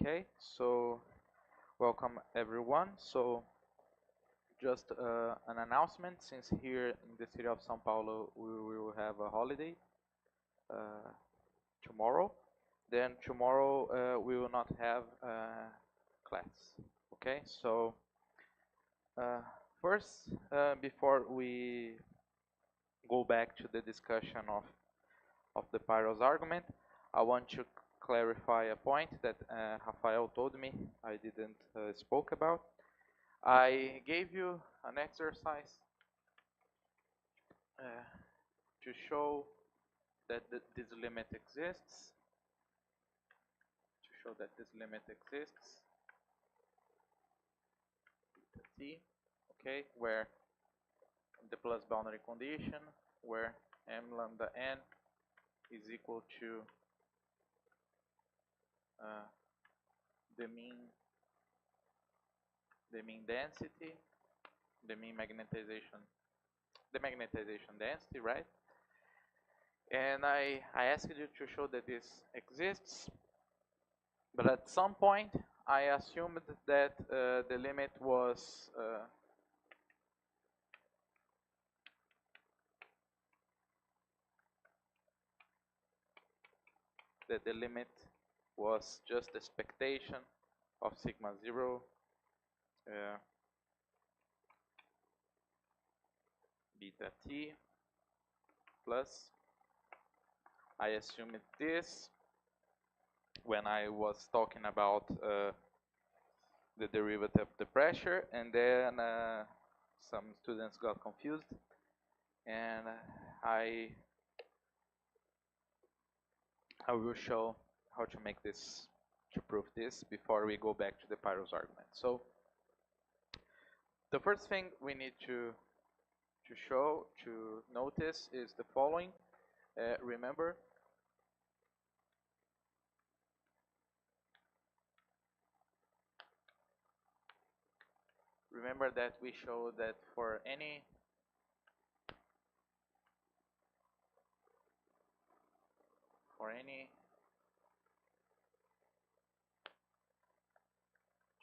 Okay, so welcome everyone. So just an announcement, since here in the city of São Paulo we will have a holiday uh, tomorrow. Then tomorrow we will not have class. Okay, so uh, first, before we go back to the discussion of the Pyros argument, I want to clarify a point that Rafael told me I didn't spoke about. I gave you an exercise to show that this limit exists. T, okay, where the plus boundary condition, where m lambda n is equal to the mean density, the magnetization density, right? And I asked you to show that this exists, but at some point I assumed that the limit was just expectation of sigma 0 beta t plus, I assumed this when I was talking about the derivative of the pressure, and then some students got confused, and I will show how to make this, to prove this, before we go back to the Pyros argument. So the first thing we need to notice is the following. Remember that we showed that for any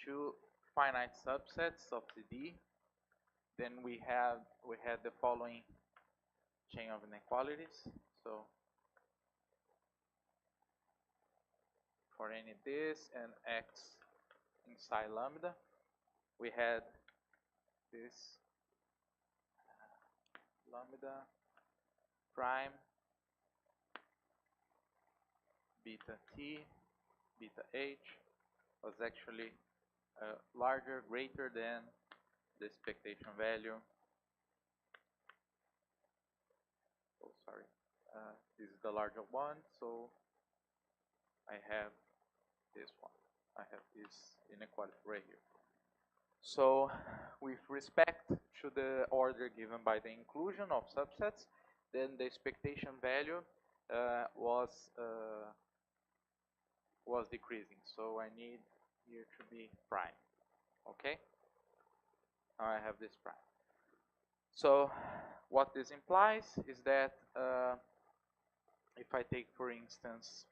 two finite subsets of CD, then we had the following chain of inequalities. So for any this and x inside lambda, we had this lambda prime beta t beta h was actually larger, greater than the expectation value. Oh, sorry. This is the larger one, so I have this one. I have this inequality right here. So with respect to the order given by the inclusion of subsets, then the expectation value was decreasing. So I need here to be prime. Okay? Now I have this prime. So what this implies is that if I take, for instance,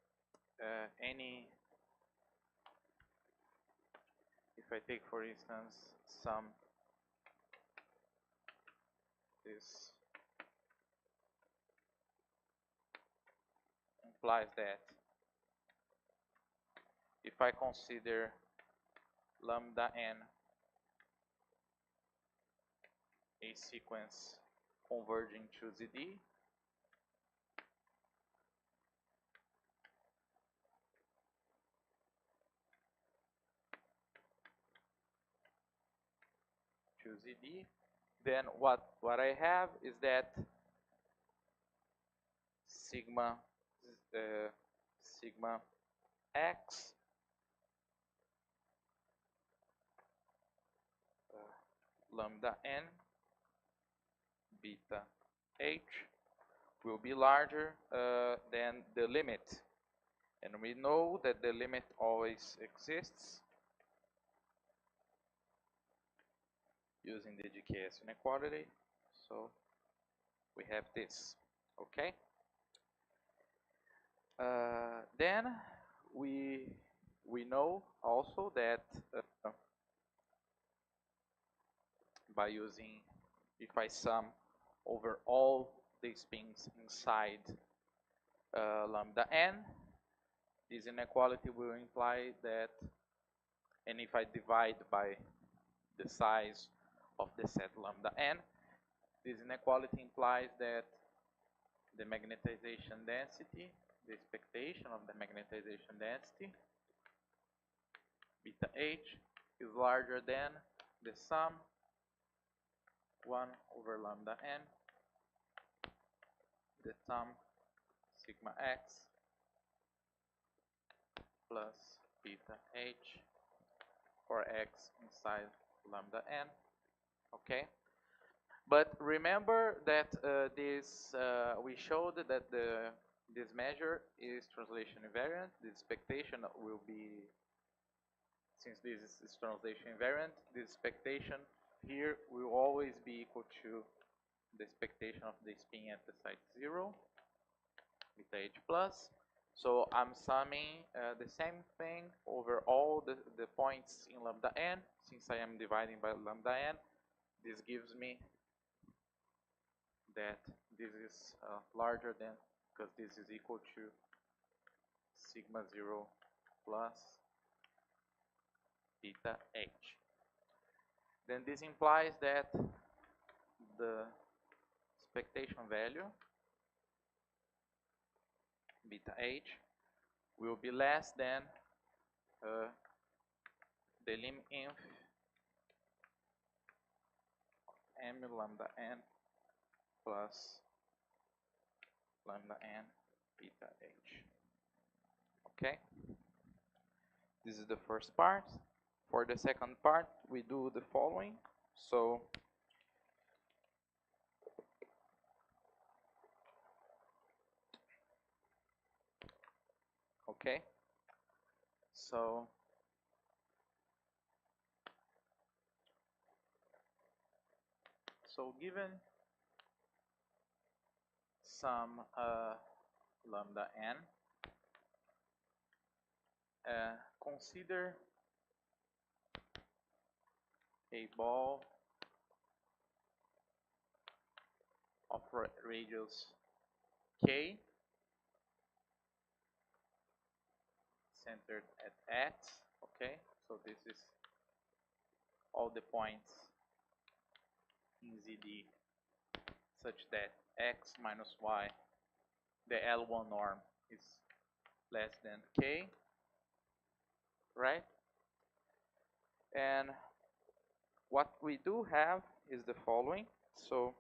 some this implies that if I consider lambda n a sequence converging to ZD, then what I have is that sigma x lambda n beta h will be larger than the limit, and we know that the limit always exists using the GKS inequality. So we have this. Okay. Then we we know also that by using, if I sum over all the spins inside lambda n, this inequality will imply that, and if I divide by the size of the set lambda n, this inequality implies that the magnetization density, the expectation of the magnetization density, beta h, is larger than the sum 1 over lambda n, the sum sigma x plus beta h for x inside lambda n. Okay, but remember that we showed that this measure is translation invariant. The expectation will be, since this is translation invariant, the expectation here will always be equal to the expectation of the spin at the site 0, beta h plus. So I'm summing the same thing over all the points in lambda n. Since I am dividing by lambda n, this gives me that this is larger than, because this is equal to sigma 0 plus beta h. Then this implies that the expectation value beta h will be less than the lim inf m lambda n plus lambda n beta h. Okay, this is the first part. For the second part, we do the following. So okay, so given some lambda n, consider a ball of radius k centered at x. Okay, so this is all the points in ZD such that x minus y, the L1 norm, is less than k, right? And what we do have is the following. So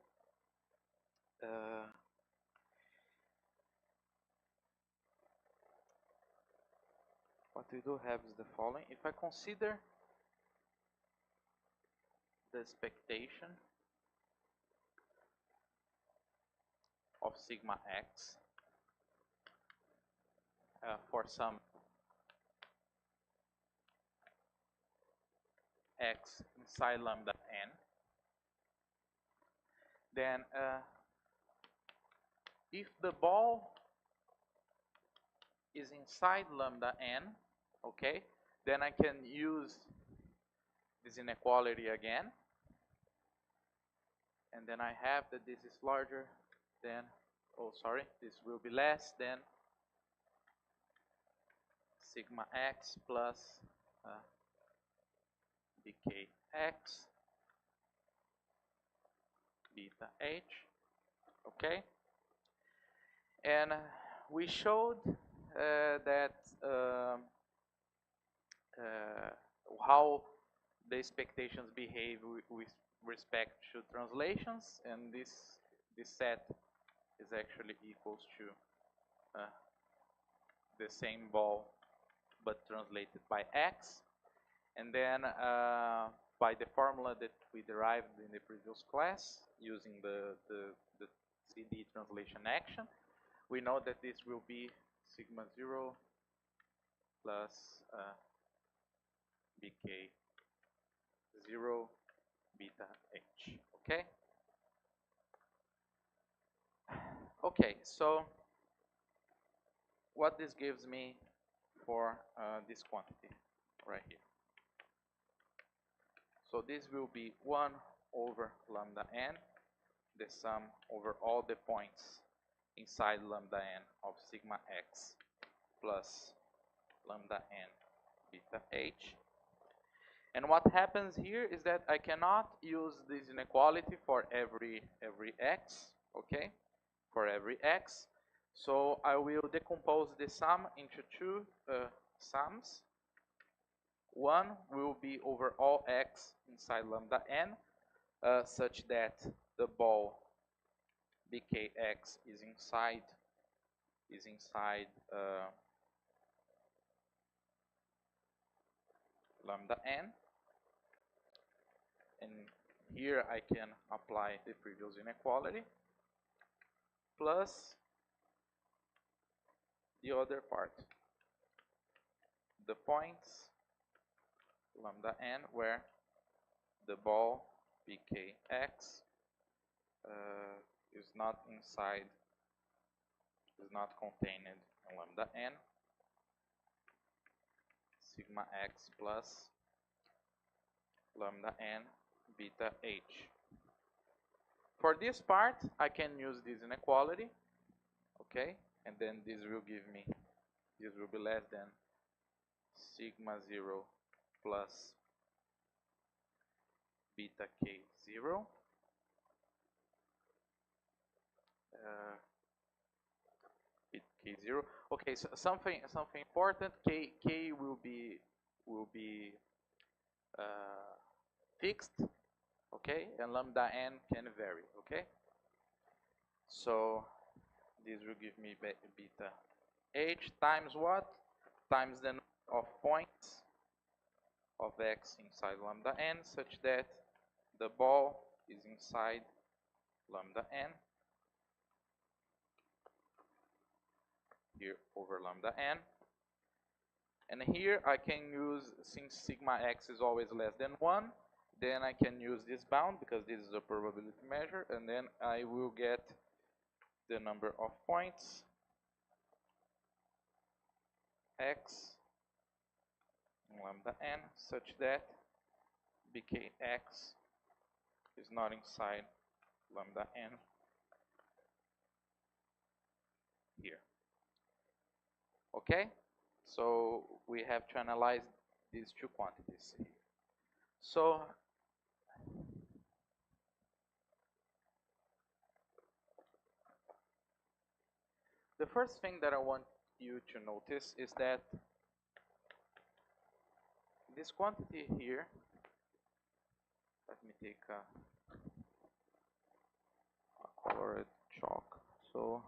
what we do have is the following. If I consider the expectation of sigma x for some x inside lambda n, then if the ball is inside lambda n, okay, then I can use this inequality again, and then I have that this is larger than, oh sorry, this will be less than sigma x plus bkx beta h. Okay, and we showed that how the expectations behave with respect to translations, and this set is actually equals to the same ball but translated by x. And then by the formula that we derived in the previous class using the CD translation action, we know that this will be sigma 0 plus bk 0 beta h. Okay? Okay, so what this gives me for this quantity right here. So this will be 1 over lambda n, the sum over all the points inside lambda n of sigma x plus lambda n beta h. And what happens here is that I cannot use this inequality for every x, okay? For every x. So I will decompose the sum into two sums. One will be over all x inside lambda n, such that the ball bkx is inside lambda n, and here I can apply the previous inequality plus the other part, the points lambda n where the ball bkx is not contained in lambda n, sigma x plus lambda n beta h. For this part, I can use this inequality, okay, and then this will give me, this will be less than sigma 0 plus beta k 0. Beta k 0. Okay, so something important. K will be fixed, okay, and lambda n can vary, okay. So this will give me beta h times what? Times the number of points of x inside lambda n, such that the ball is inside lambda n, here over lambda n. And here I can use, since sigma x is always less than 1, then I can use this bound because this is a probability measure, and then I will get the number of points x in lambda n such that bkx is not inside lambda n here. Okay? So we have to analyze these two quantities here. So the first thing that I want you to notice is that this quantity here, let me take a colored chalk. So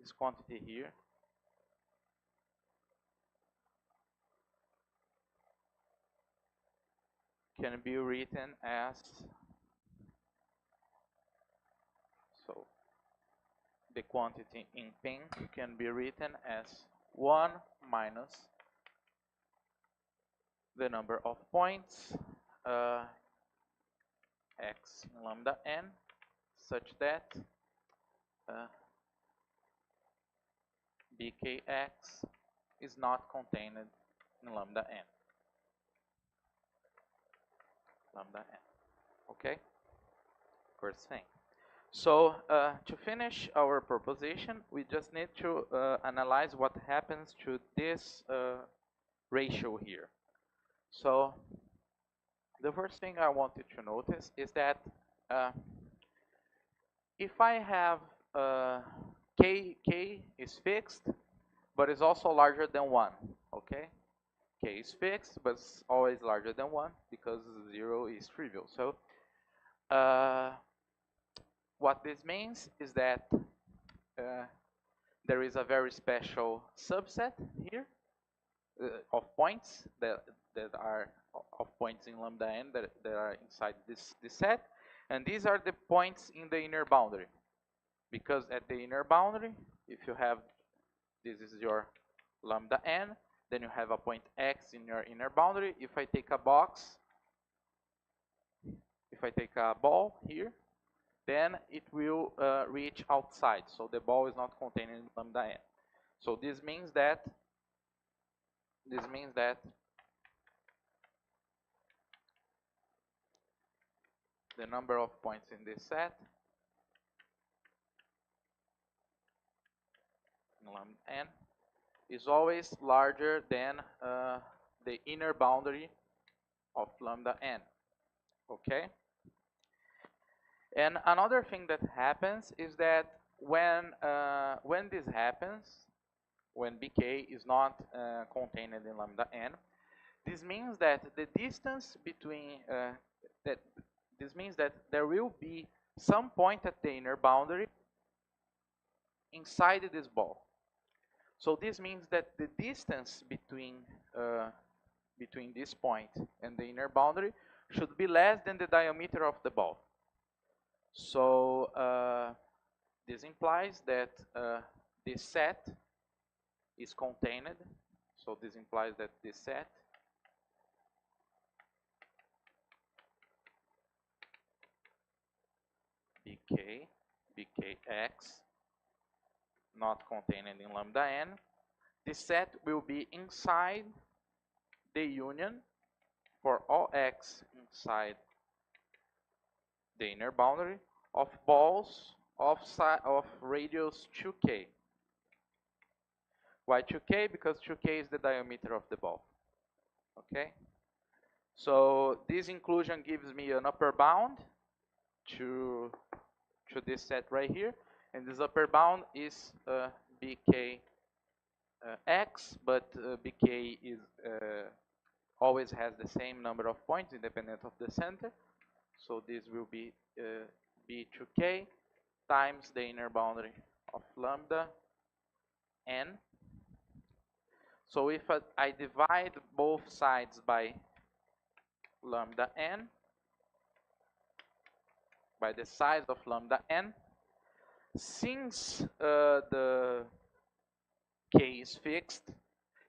this quantity here can be written as, so the quantity in pink can be written as 1 minus the number of points x in lambda n, such that bkx is not contained in lambda n. Lambda n. Okay? First thing. So to finish our proposition, we just need to analyze what happens to this ratio here. So the first thing I want you to notice is that if I have k is fixed, but is also larger than 1, okay? K is fixed, but it's always larger than 1 because 0 is trivial. So what this means is that there is a very special subset here of points that are of points in lambda n that are inside this set, and these are the points in the inner boundary, because at the inner boundary, if you have, this is your lambda n, then you have a point x in your inner boundary. If I take a box, if I take a ball here, then it will reach outside, so the ball is not contained in lambda n. So this means that the number of points in this set in lambda n is always larger than the inner boundary of lambda n. Okay? And another thing that happens is that when this happens, when bk is not contained in lambda n, this means that the distance between this means that there will be some point at the inner boundary inside this ball. So this means that the distance between this point and the inner boundary should be less than the diameter of the ball. So this implies that this set is contained. So this implies that this set bkx not contained in lambda n, this set will be inside the union for all x inside the inner boundary of balls of radius 2k. Why 2k? Because 2k is the diameter of the ball. Okay? So this inclusion gives me an upper bound to this set right here, and this upper bound is bk x, but bk is always has the same number of points independent of the center. So this will be b2k times the inner boundary of lambda n. So if I divide both sides by lambda n, by the size of lambda n, since the k is fixed,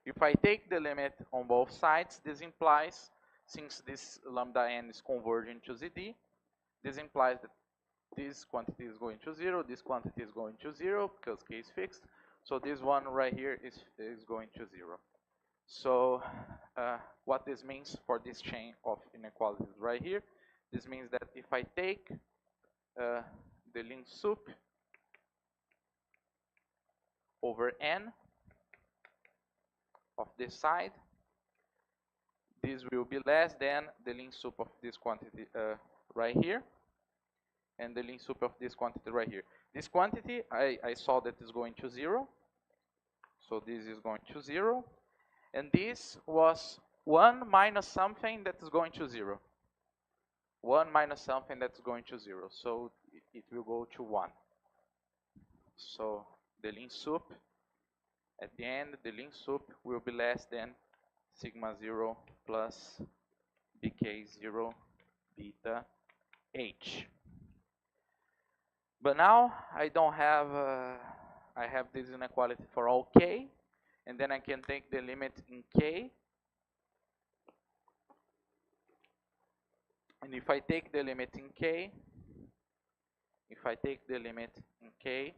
if I take the limit on both sides, this implies, since this lambda n is converging to ZD, this implies that this quantity is going to 0, this quantity is going to 0, because k is fixed. So this one right here is going to 0. So what this means for this chain of inequalities right here, this means that if I take the length sup over n of this side, this will be less than the length sup of this quantity right here, and the length sup of this quantity right here. This quantity, I saw that is going to 0, so this is going to 0, and this was 1 minus something that is going to 0. 1 minus something that's going to 0, so it will go to 1. So the length sup, at the end, the length sup will be less than sigma 0 plus bk0 beta h. But now I don't have, I have this inequality for all k, and then I can take the limit in k. And if I take the limit in k,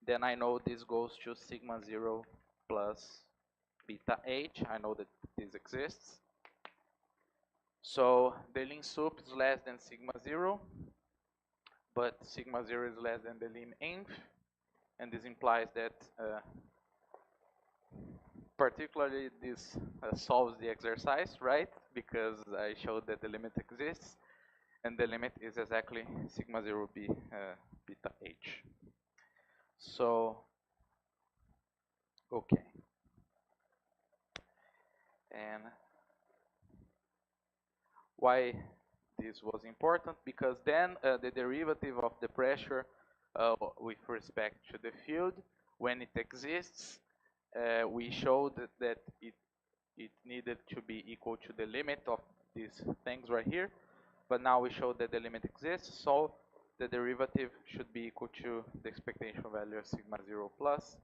then I know this goes to sigma 0 plus beta h. I know that this exists. So the lim sup is less than sigma 0, but sigma 0 is less than the lim inf, and this implies that particularly this solves the exercise, right? Because I showed that the limit exists, and the limit is exactly sigma 0 beta h. So, okay. And why this was important? Because then the derivative of the pressure with respect to the field, when it exists, we showed that it needed to be equal to the limit of these things right here. But now we showed that the limit exists, so the derivative should be equal to the expectation value of sigma 0 plus.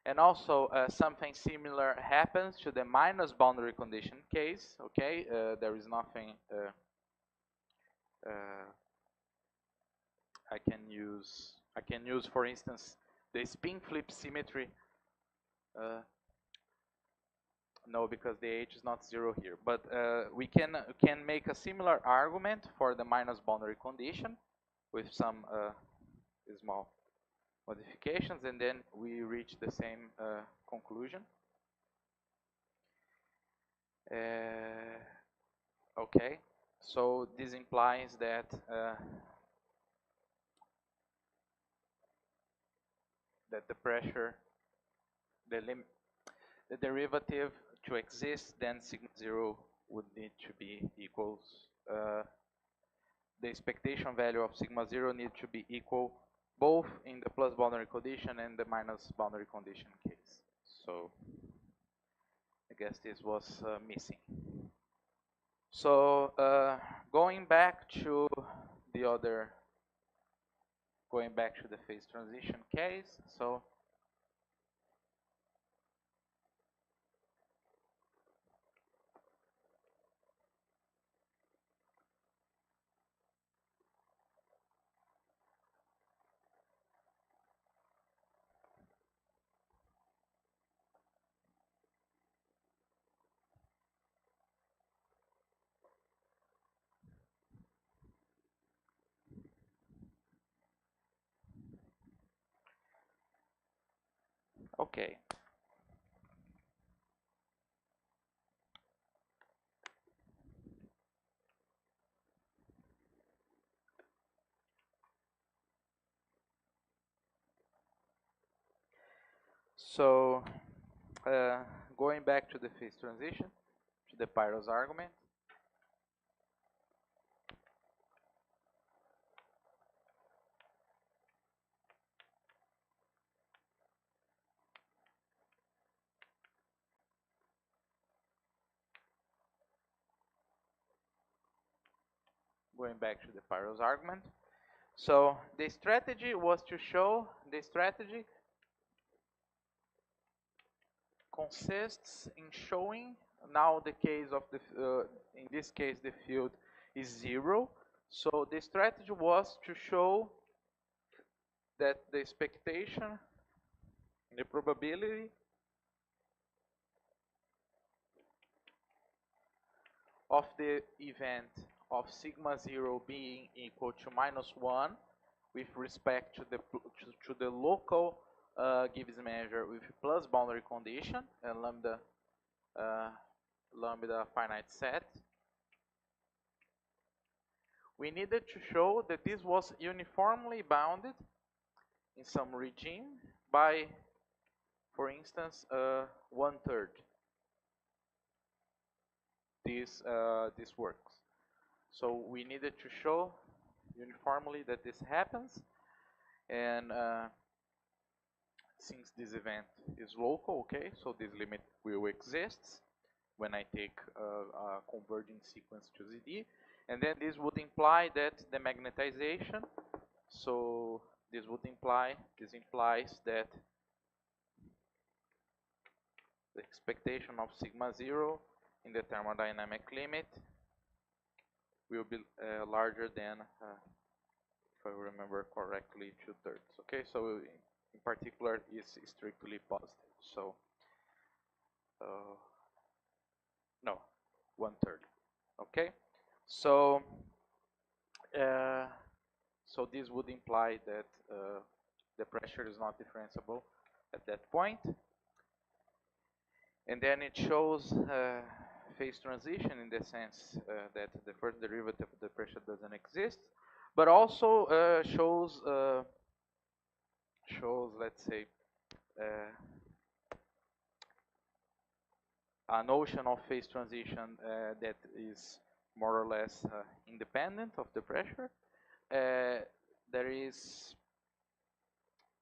And also something similar happens to the minus boundary condition case. Okay, there is nothing I can use, for instance, the spin flip symmetry, no, because the h is not 0 here. But we can make a similar argument for the minus boundary condition with some small modifications, and then we reach the same conclusion. Okay, so this implies that that the pressure, the derivative to exist, then sigma 0 would need to be equals, the expectation value of sigma 0 need to be equal both in the plus boundary condition and the minus boundary condition case. So I guess this was missing. So going back to the phase transition case. So okay. So going back to the phase transition, to the Pyros argument. Going back to the Pyros argument. So the strategy was to show, the strategy consists in showing, now the case of the, in this case the field is 0. So the strategy was to show that the expectation, the probability of the event of sigma 0 being equal to -1 with respect to the local Gibbs measure with plus boundary condition and lambda finite set. We needed to show that this was uniformly bounded in some regime by, for instance, 1/3. This works. So we needed to show uniformly that this happens, and since this event is local, okay, so this limit will exist when I take a converging sequence to ZD, and then this would imply that the magnetization, so this implies that the expectation of sigma 0 in the thermodynamic limit will be larger than, if I remember correctly, 2/3. Okay, so in particular is strictly positive. So no, 1/3. Okay, so so this would imply that the pressure is not differentiable at that point. And then it shows phase transition in the sense that the first derivative of the pressure doesn't exist, but also shows, let's say, a notion of phase transition that is more or less independent of the pressure. There is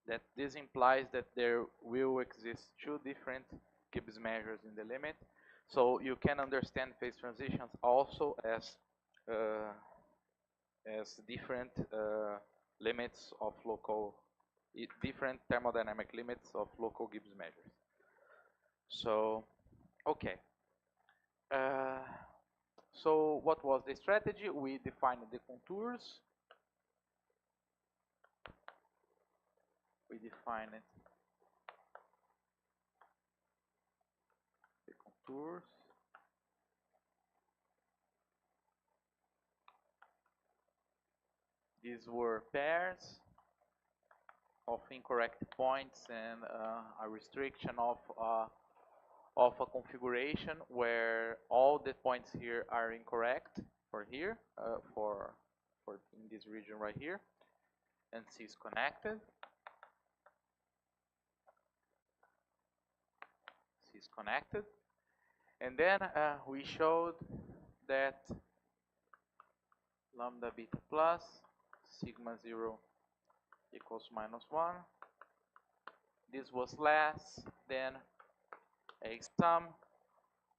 that this implies that there will exist two different Gibbs measures in the limit. So you can understand phase transitions also as different limits of local, different thermodynamic limits of local Gibbs measures. So, okay. So what was the strategy? We defined the contours. we define it the contours. These were pairs of incorrect points and a restriction of a configuration where all the points here are incorrect for here, for in this region right here, and C is connected. C is connected, and then we showed that lambda beta plus sigma 0 equals -1. This was less than a sum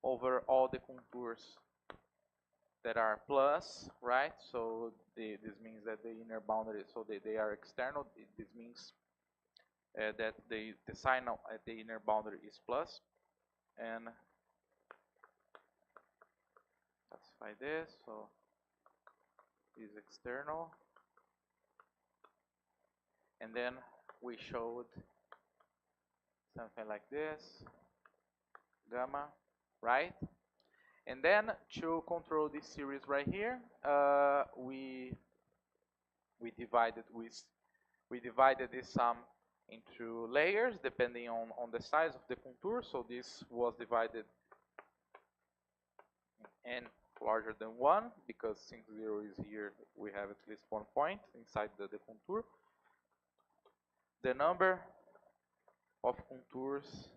over all the contours that are plus, right? So this means that the inner boundary, so they are external. This means that the sign at the inner boundary is plus, and classify this. So is external, and then we showed something like this, gamma, right? And then to control this series right here, we divided this sum into layers depending on the size of the contour. So this was divided in n larger than 1, because since 0 is here, we have at least 1 point inside the contour. The number of contours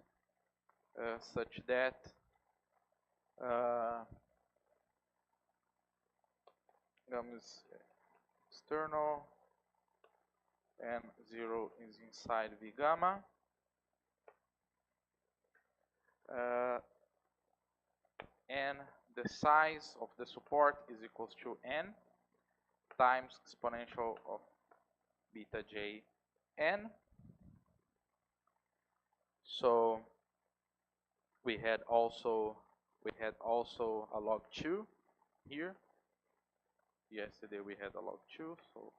such that gamma is external and 0 is inside V gamma. And the size of the support is equals to n times exponential of beta j n. So we had also a log 2 here. Yesterday we had a log 2, so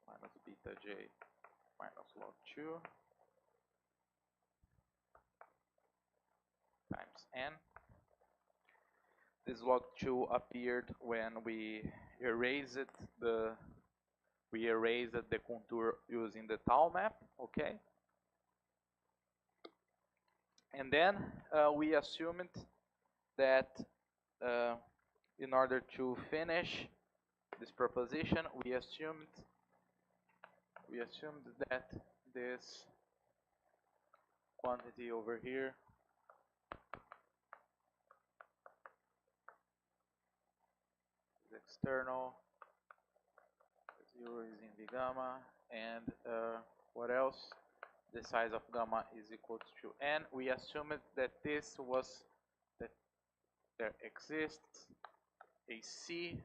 minus beta j minus log 2 times n. This log 2 appeared when we erased the contour using the tau map, okay? And then we assumed that in order to finish this proposition, we assumed that this quantity over here is external, 0 is in the gamma, and what else? The size of gamma is equal to n. We assumed that that there exists a C.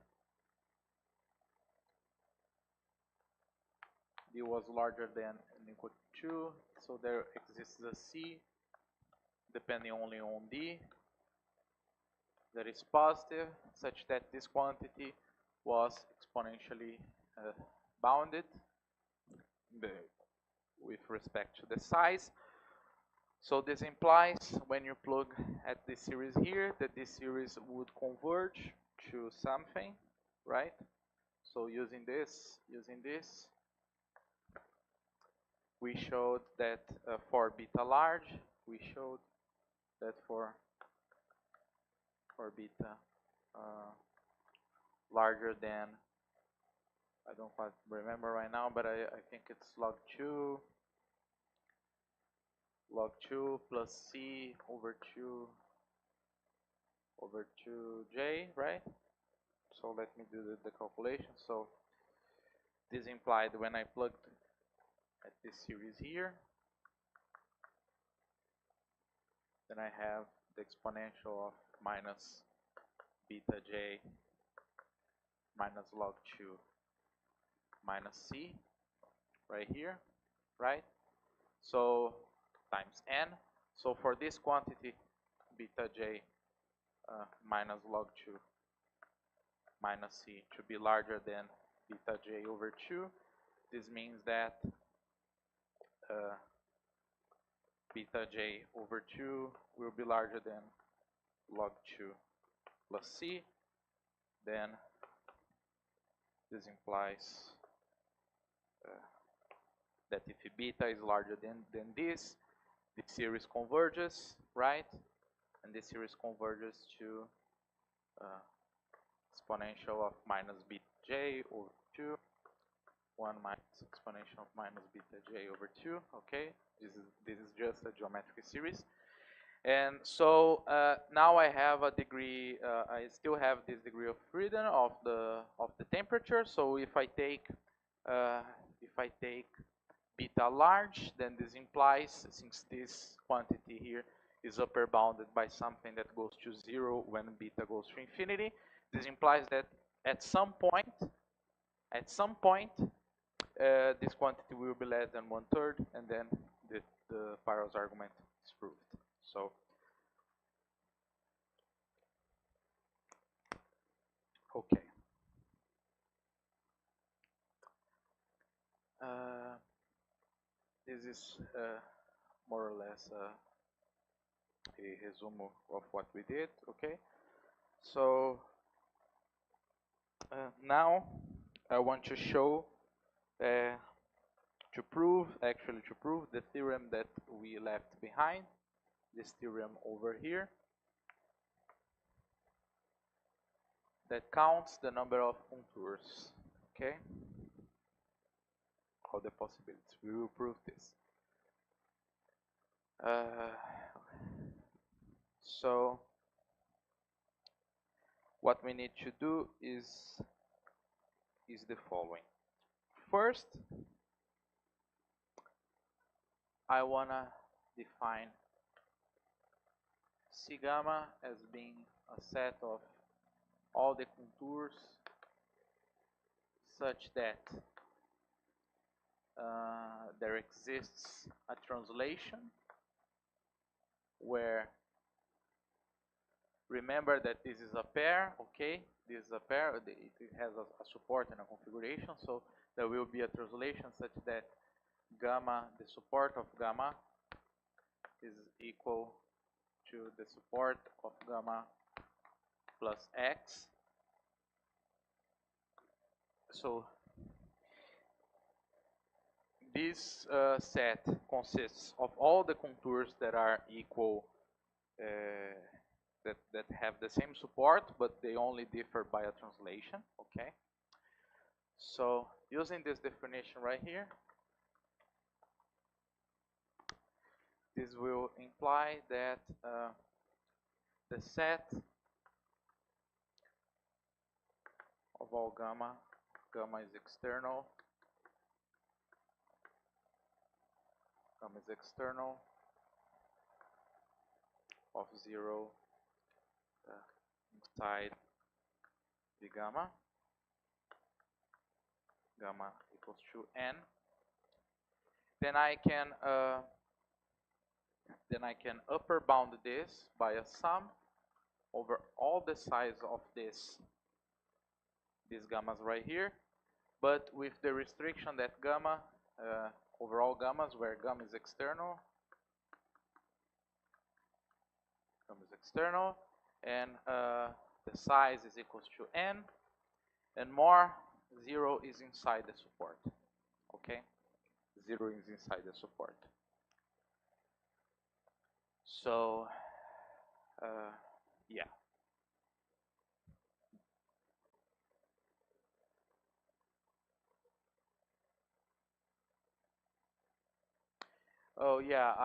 D was larger than and equal to 2, so there exists a C depending only on D that is positive, such that this quantity was exponentially bounded with respect to the size. So this implies, when you plug at this series here, that this series would converge to something, right? So using this, we showed that for beta large, we showed that for beta larger than, I don't quite remember right now, but I think it's log 2 plus C over 2J, right? So let me do the calculation. So this implied when I plugged at this series here, then I have the exponential of minus beta j minus log 2 minus C right here, right? So times n. So for this quantity, beta j minus log 2 minus C to be larger than beta j over 2, this means that beta j over 2 will be larger than log 2 plus c, then this implies that if beta is larger than this series converges, right? And this series converges to exponential of minus beta j over 2, 1 minus exponential of minus beta j over 2, okay? This is just a geometric series. And so now I have a degree, I still have this degree of freedom of the temperature. So if I take beta large, then this implies, since this quantity here is upper bounded by something that goes to 0 when beta goes to infinity, this implies that at some point, this quantity will be less than 1/3, and then the Pyro's argument is proved. So, okay. This is more or less a resume of what we did, okay? So, now I want to show, to prove the theorem that we left behind, this theorem over here, that counts the number of contours, okay? All the possibilities. We will prove this. So what we need to do is the following. First, I wanna define C gamma as being a set of all the contours such that there exists a translation where, remember that this is a pair, okay? This is a pair, it has a support and a configuration, so there will be a translation such that gamma, the support of gamma, is equal to the support of gamma plus x. So this set consists of all the contours that are equal, that have the same support, but they only differ by a translation, okay? So using this definition right here, this will imply that the set of all gamma is external, of 0 inside the gamma equals to n. Then I can upper bound this by a sum over all the size of these gammas right here, but with the restriction that gamma, over all gammas where gamma is external, and the size is equals to n, and more, 0 is inside the support, okay? 0 is inside the support. So, yeah. Oh yeah,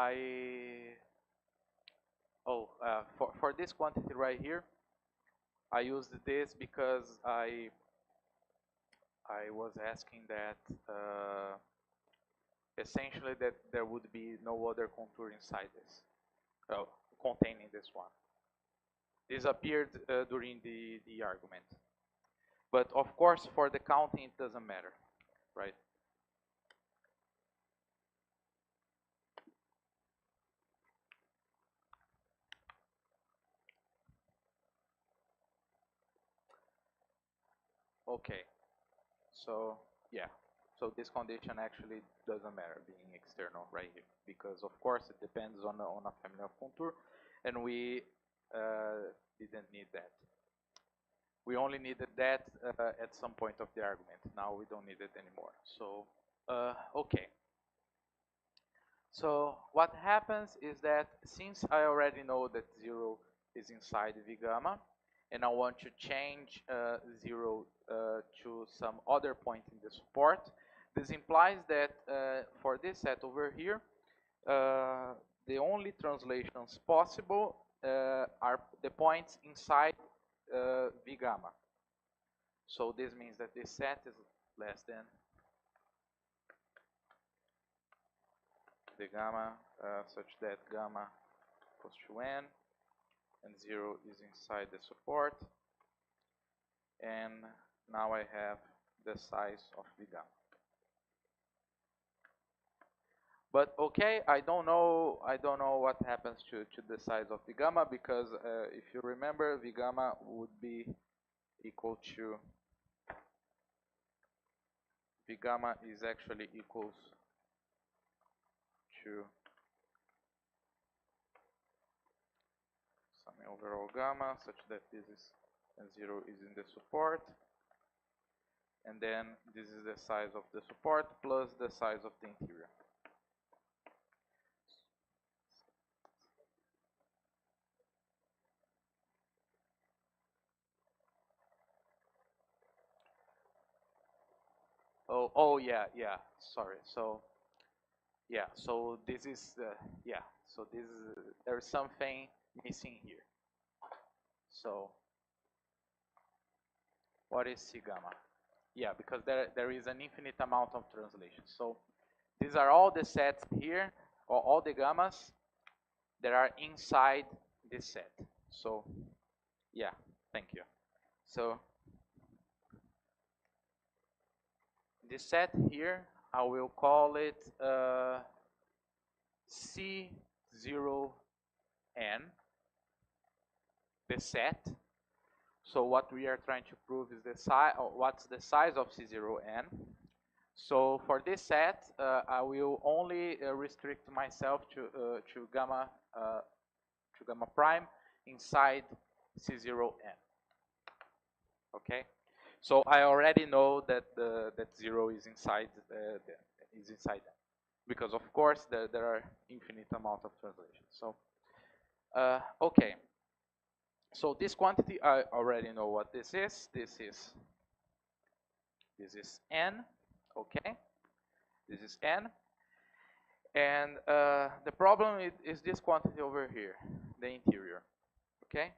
for this quantity right here, I used this because I was asking that essentially that there would be no other contour inside this, containing this one. This appeared during the argument. But of course, for the counting, it doesn't matter, right? Okay, so yeah. So this condition actually doesn't matter being external right here, because of course it depends on a family of contour, and we didn't need that. We only needed that at some point of the argument. Now we don't need it anymore. So okay. So what happens is that since I already know that 0 is inside V gamma, and I want to change 0 to some other point in the support, this implies that for this set over here, the only translations possible are the points inside V gamma. So this means that this set is less than the gamma such that gamma equals to n, and 0 is inside the support, and now I have the size of V gamma. But okay, I don't know what happens to the size of V gamma, because if you remember, V gamma would be equal to, V gamma is actually equals to some overall gamma such that this is, and 0 is in the support, and then this is the size of the support plus the size of the interior. Oh yeah, sorry. So yeah, so this is yeah, so this is there's something missing here. So what is C gamma? Yeah, because there is an infinite amount of translations. So these are all the sets here, or all the gammas that are inside this set. So yeah, thank you. So this set here, I will call it C0n, the set. So what we are trying to prove is the size, what's the size of C0n. So for this set, I will only restrict myself to gamma prime inside C0n. Okay, so I already know that that 0 is inside that, because of course there are infinite amount of translations. So okay, so this quantity I already know what this is. This is n. Okay, this is n, and the problem is this quantity over here, the interior. Okay,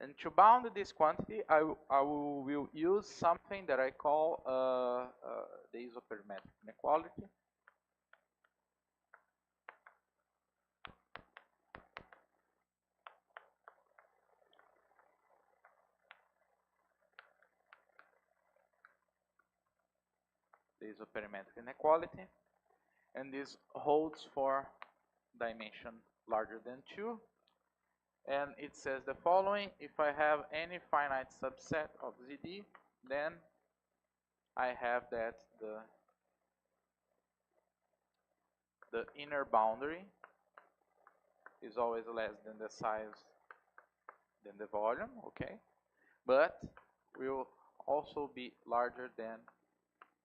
and to bound this quantity, I will use something that I call the isoperimetric inequality. The isoperimetric inequality, and this holds for dimension larger than 2. And it says the following: if I have any finite subset of ZD, then I have that the inner boundary is always less than the size than the volume, okay? But will also be larger than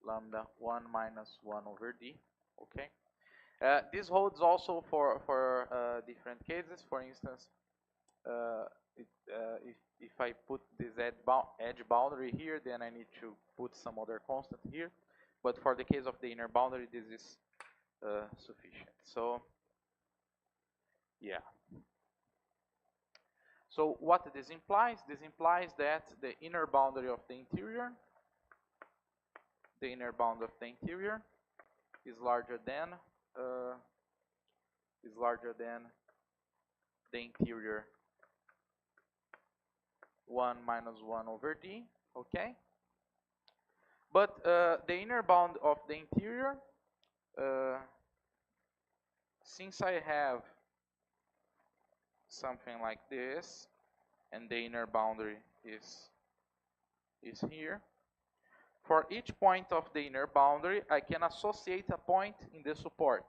lambda 1 minus 1 over d, okay? This holds also for different cases. For instance, if I put this edge boundary here, then I need to put some other constant here. But for the case of the inner boundary, this is sufficient. So yeah. So what this implies? This implies that the inner boundary of the interior, is larger than the interior 1 minus 1 over d, okay? But the inner bound of the interior, since I have something like this, and the inner boundary is here, for each point of the inner boundary, I can associate a point in the support.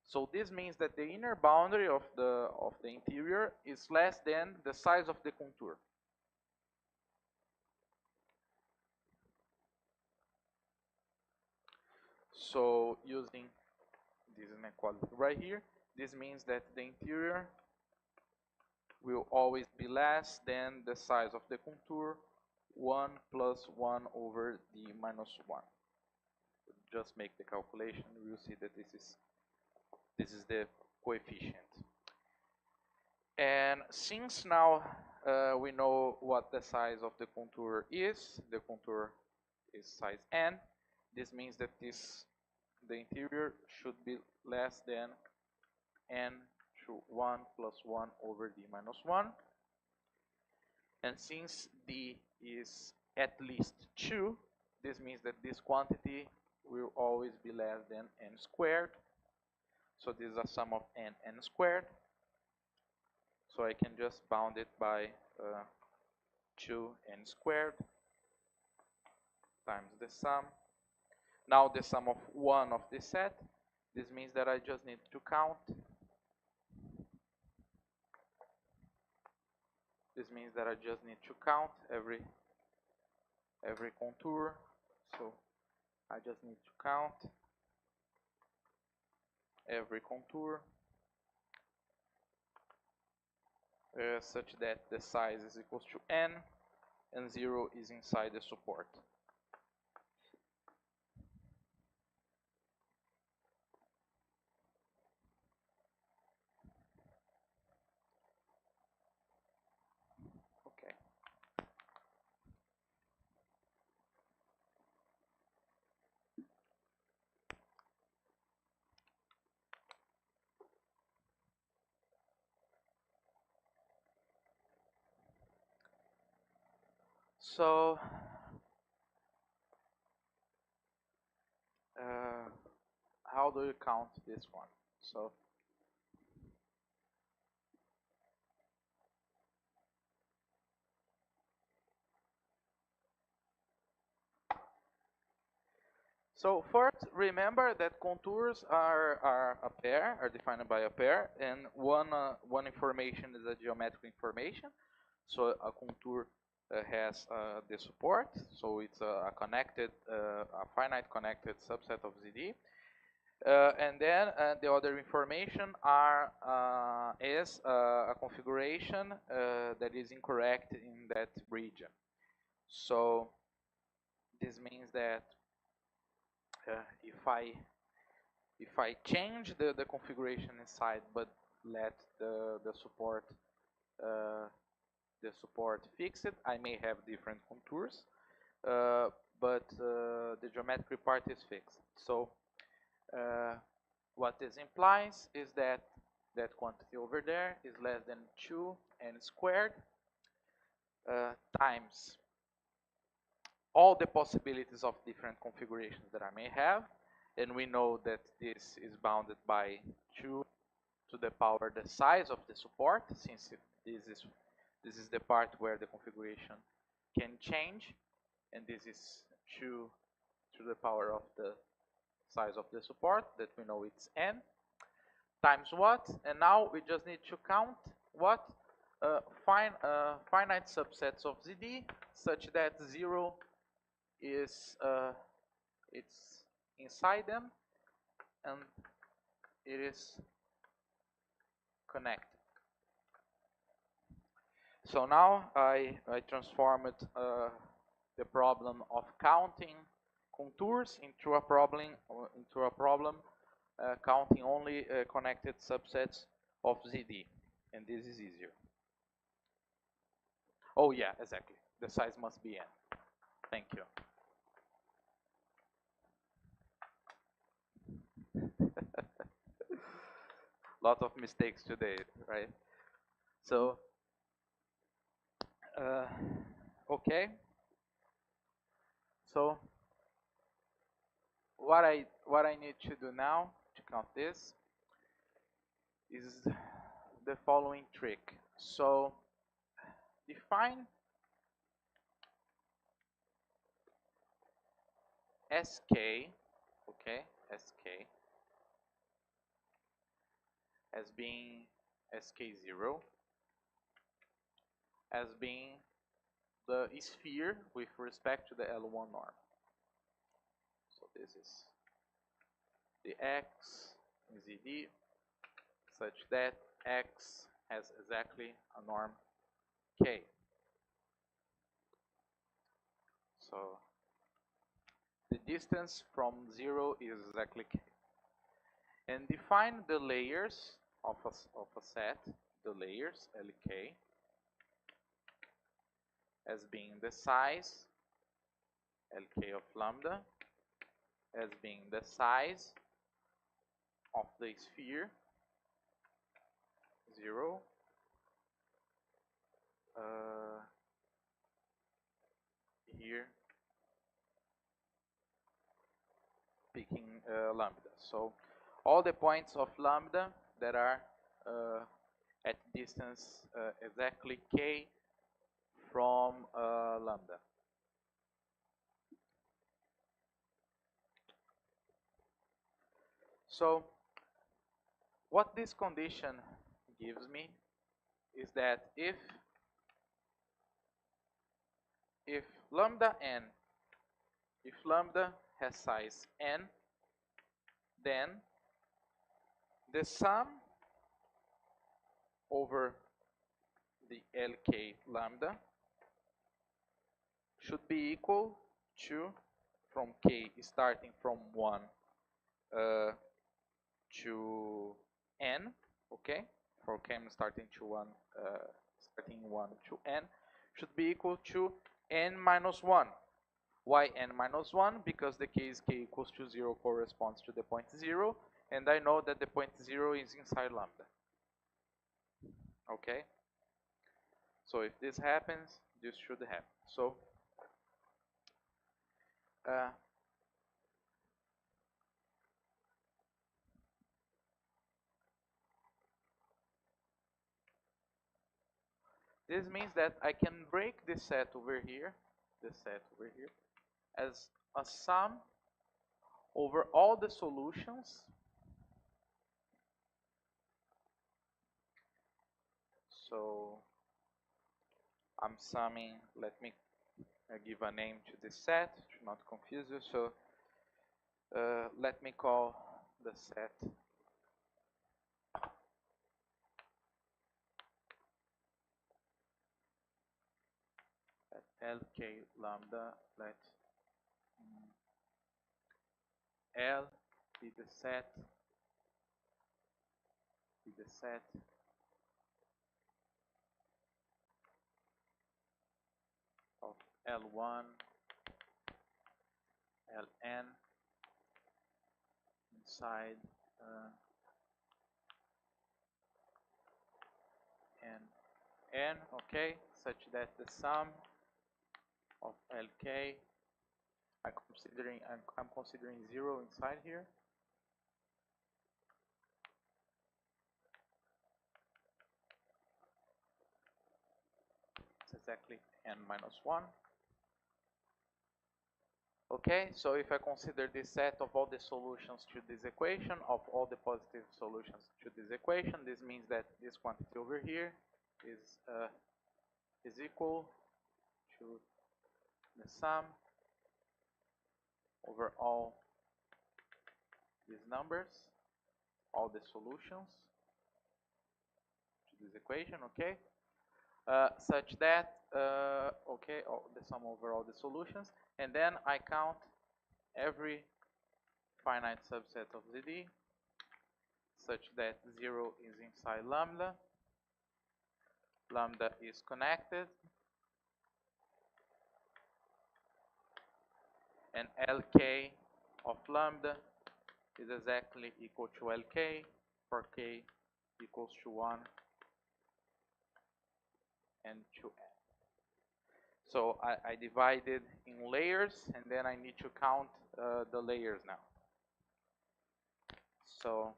So this means that the inner boundary of the interior is less than the size of the contour. So using this inequality right here, this means that the interior will always be less than the size of the contour, 1 plus 1 over d minus 1. Just make the calculation, we'll see that this is the coefficient. And since now we know what the size of the contour is size n, this means that the interior should be less than n to 1 plus 1 over d minus 1. And since d is at least 2, this means that this quantity will always be less than n squared. So this is a sum of n squared. So I can just bound it by 2n squared times the sum. Now the sum of one of this set. This means that I just need to count. This means that I just need to count every contour. So I just need to count every contour such that the size is equals to n and 0 is inside the support. Okay. So how do you count this one? So first, remember that contours are a pair, are defined by a pair, and one information is a geometric information. So a contour has the support, so it's a connected, a finite connected subset of ZD. And then the other information is a configuration that is incorrect in that region. So this means that if I change the configuration inside but let the support fix it, I may have different contours, but the geometric part is fixed. So what this implies is that that quantity over there is less than 2n squared times all the possibilities of different configurations that I may have, and we know that this is bounded by 2 to the power the size of the support, since this is the part where the configuration can change, and this is 2 to the power of the size of the support, that we know it's n, times what? And now we just need to count what? Finite subsets of ZD, such that 0 is it's inside them and it is connected. So now I transformed the problem of counting contours into a problem counting only connected subsets of ZD, and this is easier. Oh yeah, exactly. The size must be n. Thank you. Lot of mistakes today, right? So, okay. So, what I need to do now to count this is the following trick. So, define sk, okay, sk as being sk0 as being the sphere with respect to the L1 norm. So this is the x in ZD such that x has exactly a norm k. So the distance from 0 is exactly k. And define the layers of a set, the layers Lk, as being the size Lk of lambda, as being the size of the sphere 0, here picking lambda. So all the points of lambda that are at distance exactly k from lambda. So what this condition gives me is that if lambda n, if lambda has size n, then the sum over the Lk lambda should be equal to, from k starting from 1 to n, okay, for k starting to 1, starting 1 to n, should be equal to n minus 1. Why n minus 1? Because the case k equals to 0 corresponds to the point 0, and I know that the point 0 is inside lambda. Okay? So if this happens, this should happen. So this means that I can break this set over here, as a sum over all the solutions. So I'm summing, let me give a name to this set to not confuse you. So let me call the set at Lk lambda, let L be the set of L1, Ln inside n, okay, such that the sum of Lk, I'm considering 0 inside here. It's exactly n minus 1. Okay, so if I consider this set of all the solutions to this equation, of all the positive solutions to this equation, this means that this quantity over here is equal to the sum over all these numbers, all the solutions to this equation, okay? Such that, okay, the sum over all the solutions, and then I count every finite subset of ZD such that 0 is inside lambda, lambda is connected, and Lk of lambda is exactly equal to Lk for k equals to 1 and to n. So I divided in layers, and then I need to count the layers now. So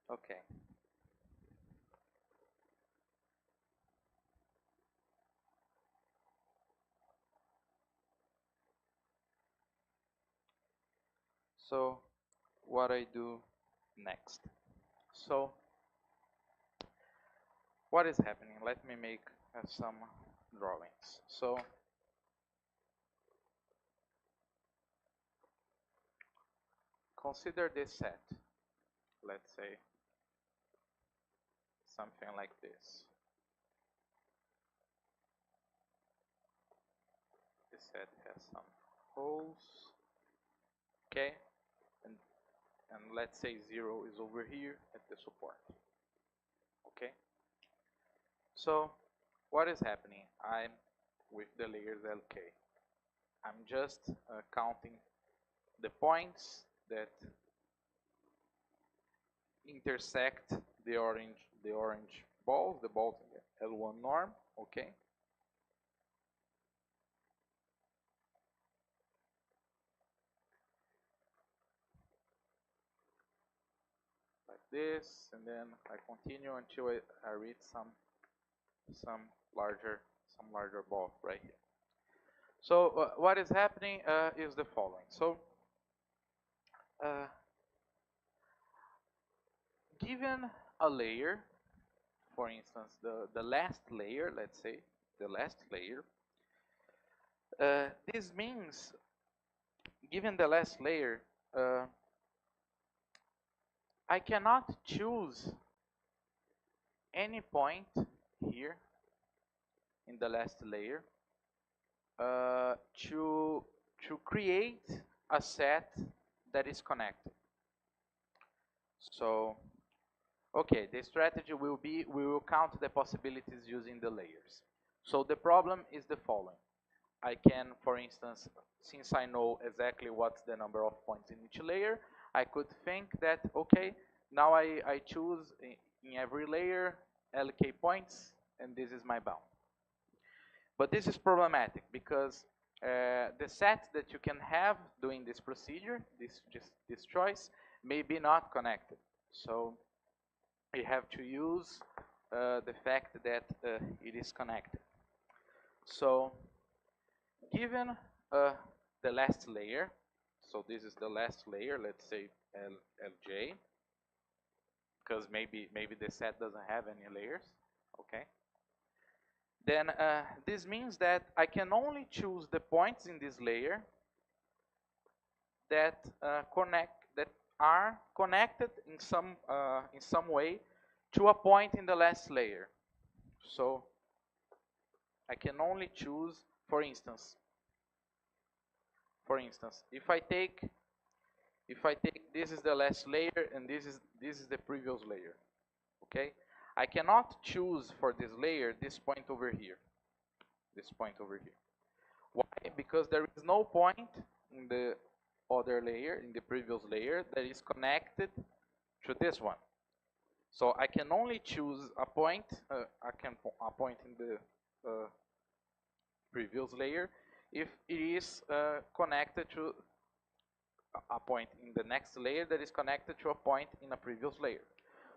okay. So what I do next? So what is happening? Let me make some drawings. So consider this set. Let's say something like this. This set has some holes, okay, and let's say 0 is over here at the support, okay. So what is happening? I'm with the layers LK. I'm just counting the points that intersect the orange balls, the balls in the L1 norm, okay. Like this, and then I continue until I reach some larger ball right here. So what is happening is the following. So given a layer, for instance, the last layer, let's say, the last layer, this means, given the last layer, I cannot choose any point here in the last layer to create a set that is connected. So, okay, the strategy will be we will count the possibilities using the layers. So the problem is the following. I can, for instance, since I know exactly what's the number of points in each layer, I could think that, okay, now I choose in every layer LK points, and this is my bound. But this is problematic because the set that you can have doing this procedure, this choice, may be not connected. So you have to use the fact that it is connected. So given the last layer, so this is the last layer, let's say Lj, because maybe the set doesn't have any layers, okay? Then this means that I can only choose the points in this layer that are connected in some way to a point in the last layer. So I can only choose, for instance, if I take this is the last layer and this is the previous layer, okay? I cannot choose for this layer this point over here. This point over here. Why? Because there is no point in the other layer, in the previous layer, that is connected to this one. So I can only choose a point, a point in the previous layer if it is connected to a point in the next layer that is connected to a point in a previous layer.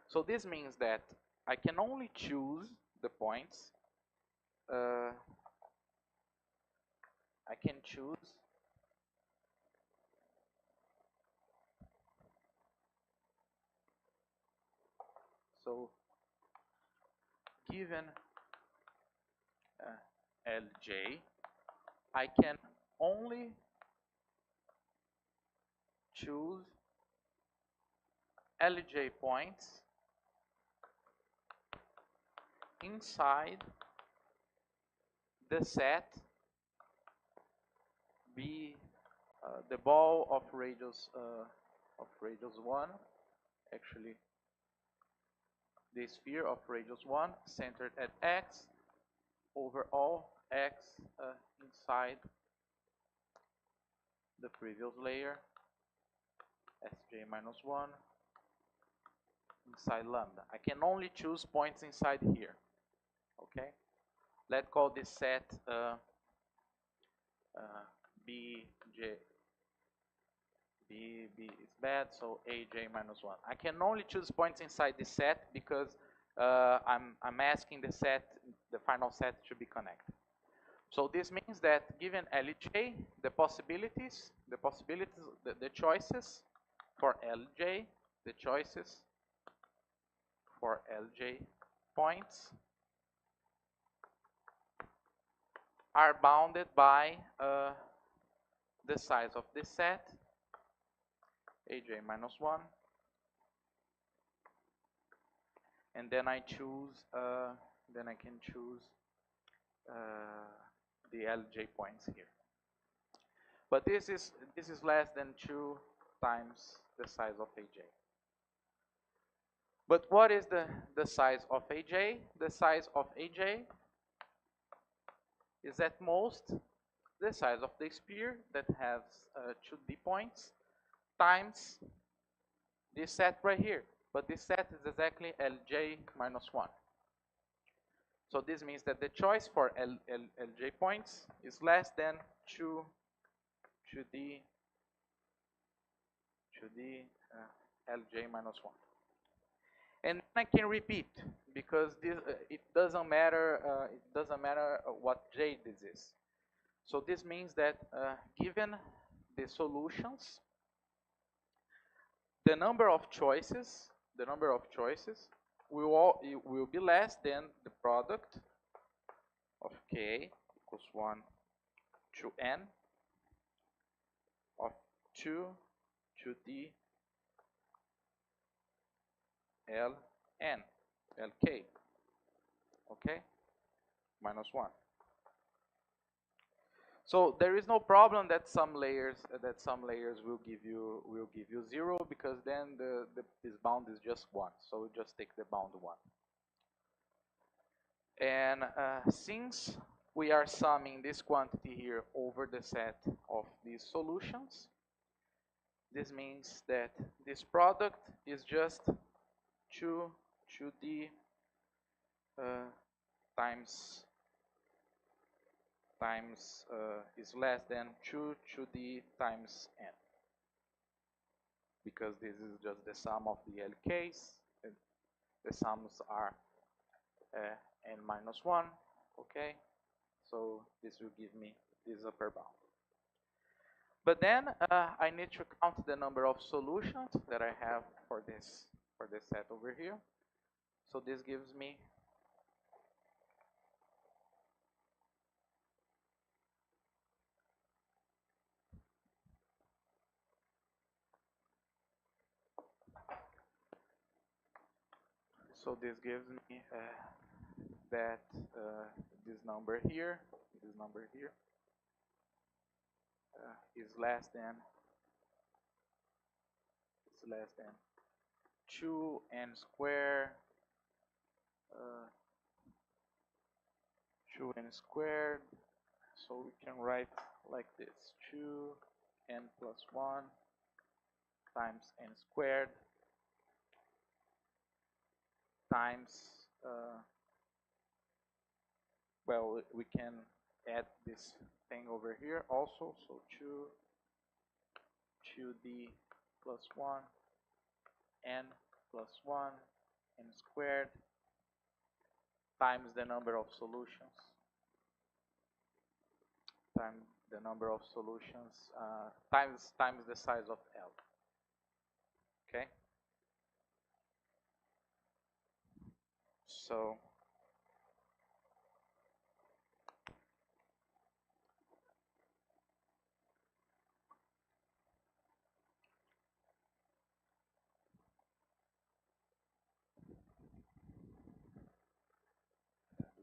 So this means that I can only choose the points I can choose so given Lj, I can only choose Lj points inside the set B, the ball of radius 1, actually the sphere of radius 1 centered at x over all x inside the previous layer Sj minus 1 inside lambda. I can only choose points inside here, okay? Let's call this set Bj. B is bad, so Aj minus 1. I can only choose points inside this set because I'm asking the final set to be connected. So this means that given Lj, the possibilities, the choices for Lj, the choices for Lj points are bounded by the size of this set, Aj minus 1, and then I choose, then I can choose the Lj points here. But this is less than 2 times the size of Aj. But what is the size of Aj? The size of Aj is at most the size of the sphere that has 2D points times this set right here. But this set is exactly Lj minus 1. So this means that the choice for Lj points is less than 2D Lj minus 1. And I can repeat because this, it doesn't matter what J this is. So this means that given the solutions, the number of choices will be less than the product of k equals 1 to n of 2 to d ln lk, okay, minus 1. So there is no problem that some layers will give you 0, because then this bound is just 1. So we just take the bound 1. And since we are summing this quantity here over the set of these solutions, this means that this product is just 2d times is less than 2d times n, because this is just the sum of the LKs. The sums are n minus 1, okay? So this will give me this upper bound. But then I need to count the number of solutions that I have for this set over here. So this gives me that this number here is less than 2n squared 2n squared. So we can write like this: 2n plus 1 times n squared times, well, we can add this thing over here also. So 2d plus 1 n plus 1 n squared times the number of solutions times the size of L. Okay? So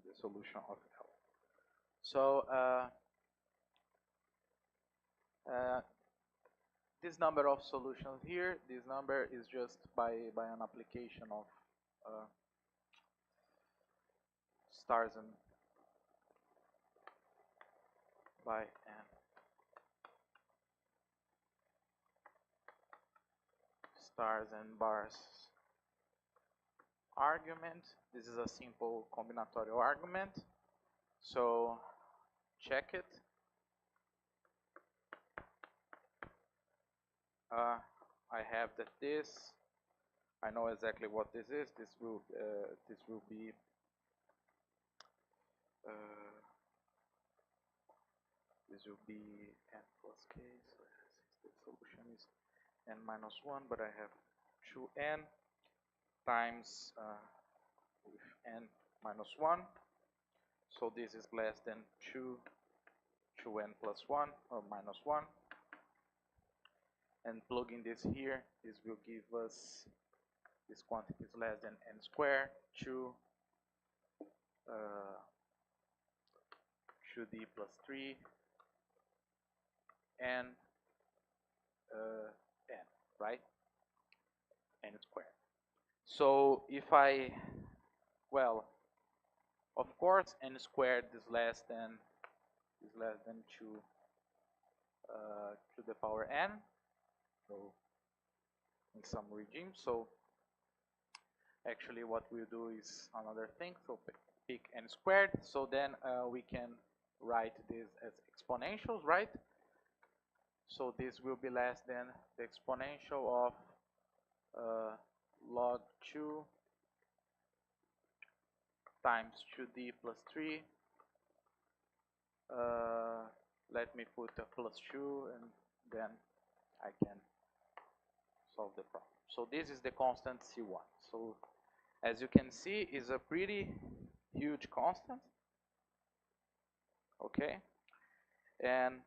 the solution of L. So this number of solutions here, this number is just by an application of stars and by an stars and bars argument. This is a simple combinatorial argument. So check it. I have that this. I know exactly what this is. This will be this will be n plus k, so since the solution is n minus 1, but I have 2n times with n minus 1, so this is less than 2n plus 1 or minus 1, and plugging this here, this will give us, this quantity is less than n squared, 2d plus 3 and n, right? N squared. So if I, well, of course, n squared is less than 2 to the power n, so in some regime. So actually, what we'll do is another thing. So pick n squared. So then we can write this as exponentials, right? So this will be less than the exponential of log 2 times 2d plus 3. Let me put a plus 2 and then I can solve the problem. So this is the constant C1. So as you can see, is a pretty huge constant. Okay, and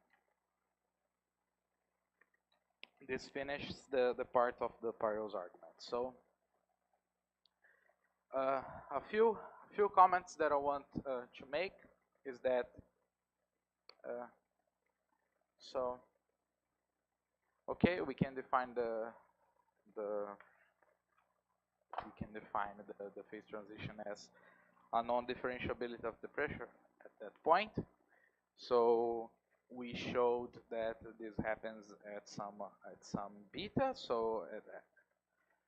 this finishes the part of the Parallels argument. So a few comments that I want to make is that so okay, we can define the phase transition as a non-differentiability of the pressure at that point. So we showed that this happens at some beta. So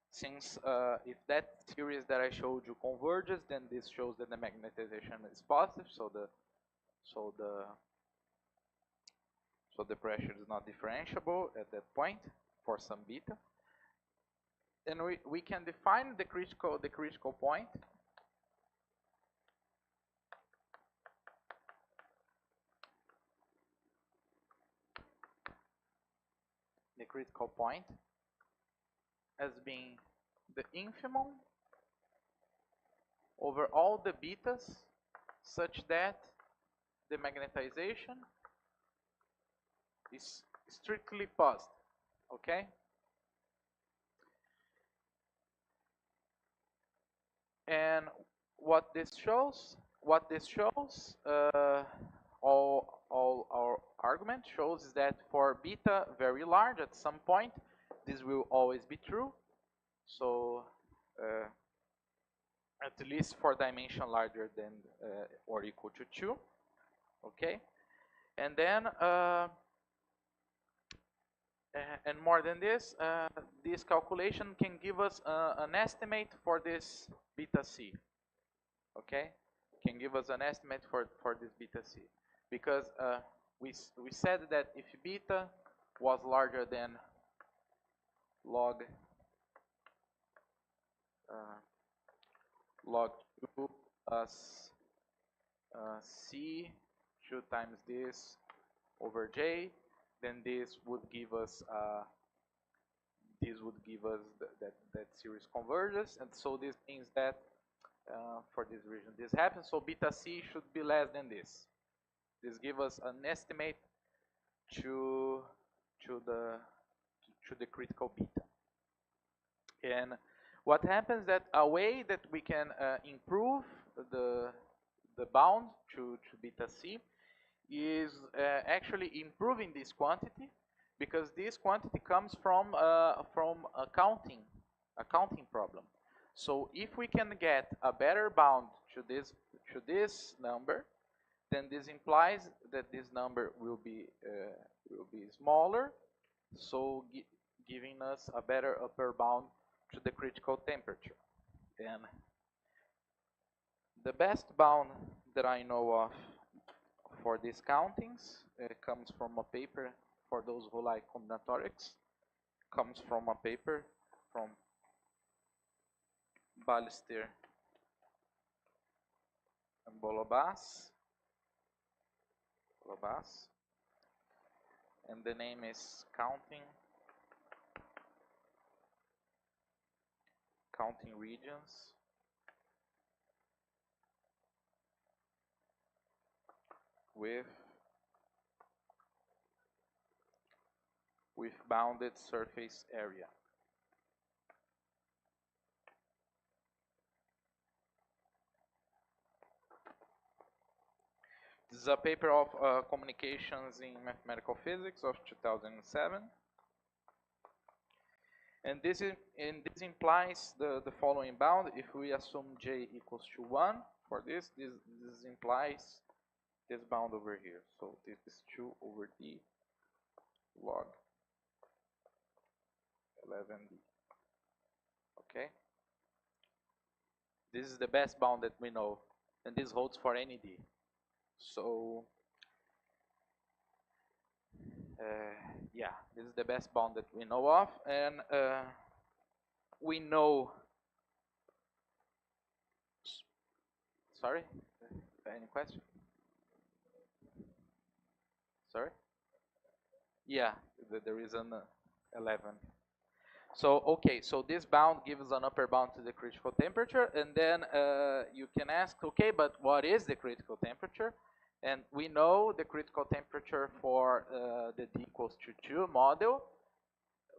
since if that series that I showed you converges, then this shows that the magnetization is positive. So the pressure is not differentiable at that point for some beta. Then we can define the critical point. The critical point as being the infimum over all the betas such that the magnetization is strictly positive. Okay? And what this shows, all our argument shows is that for beta very large at some point, this will always be true. So at least for dimension larger than or equal to 2. Okay, and then and more than this, this calculation can give us an estimate for this beta c. Okay, can give us an estimate for this beta c, because we said that if beta was larger than log 2 plus c 2 times this over j, then this would give us that series converges, and so this means that for this region this happens. So beta c should be less than this. This gives us an estimate to the critical beta. And what happens that a way that we can improve the bound to beta c is actually improving this quantity, because this quantity comes from a counting problem. So if we can get a better bound to this number, then this implies that this number will be smaller, so giving us a better upper bound to the critical temperature. And the best bound that I know of for these countings comes from a paper, for those who like combinatorics, comes from a paper from Ballester and Bolobas. and the name is counting regions with bounded surface area. This is a paper of Communications in Mathematical Physics of 2007. And this implies the following bound. If we assume j equals to 1 for this implies this bound over here. So this is 2 over d log 11d. Okay? This is the best bound that we know, and this holds for any d. So yeah, this is the best bound that we know of, and we know. Sorry, any question? Sorry? Yeah, there is an 11. So okay, so this bound gives an upper bound to the critical temperature, and then you can ask, okay, but what is the critical temperature? And we know the critical temperature for the d equals to 2 model.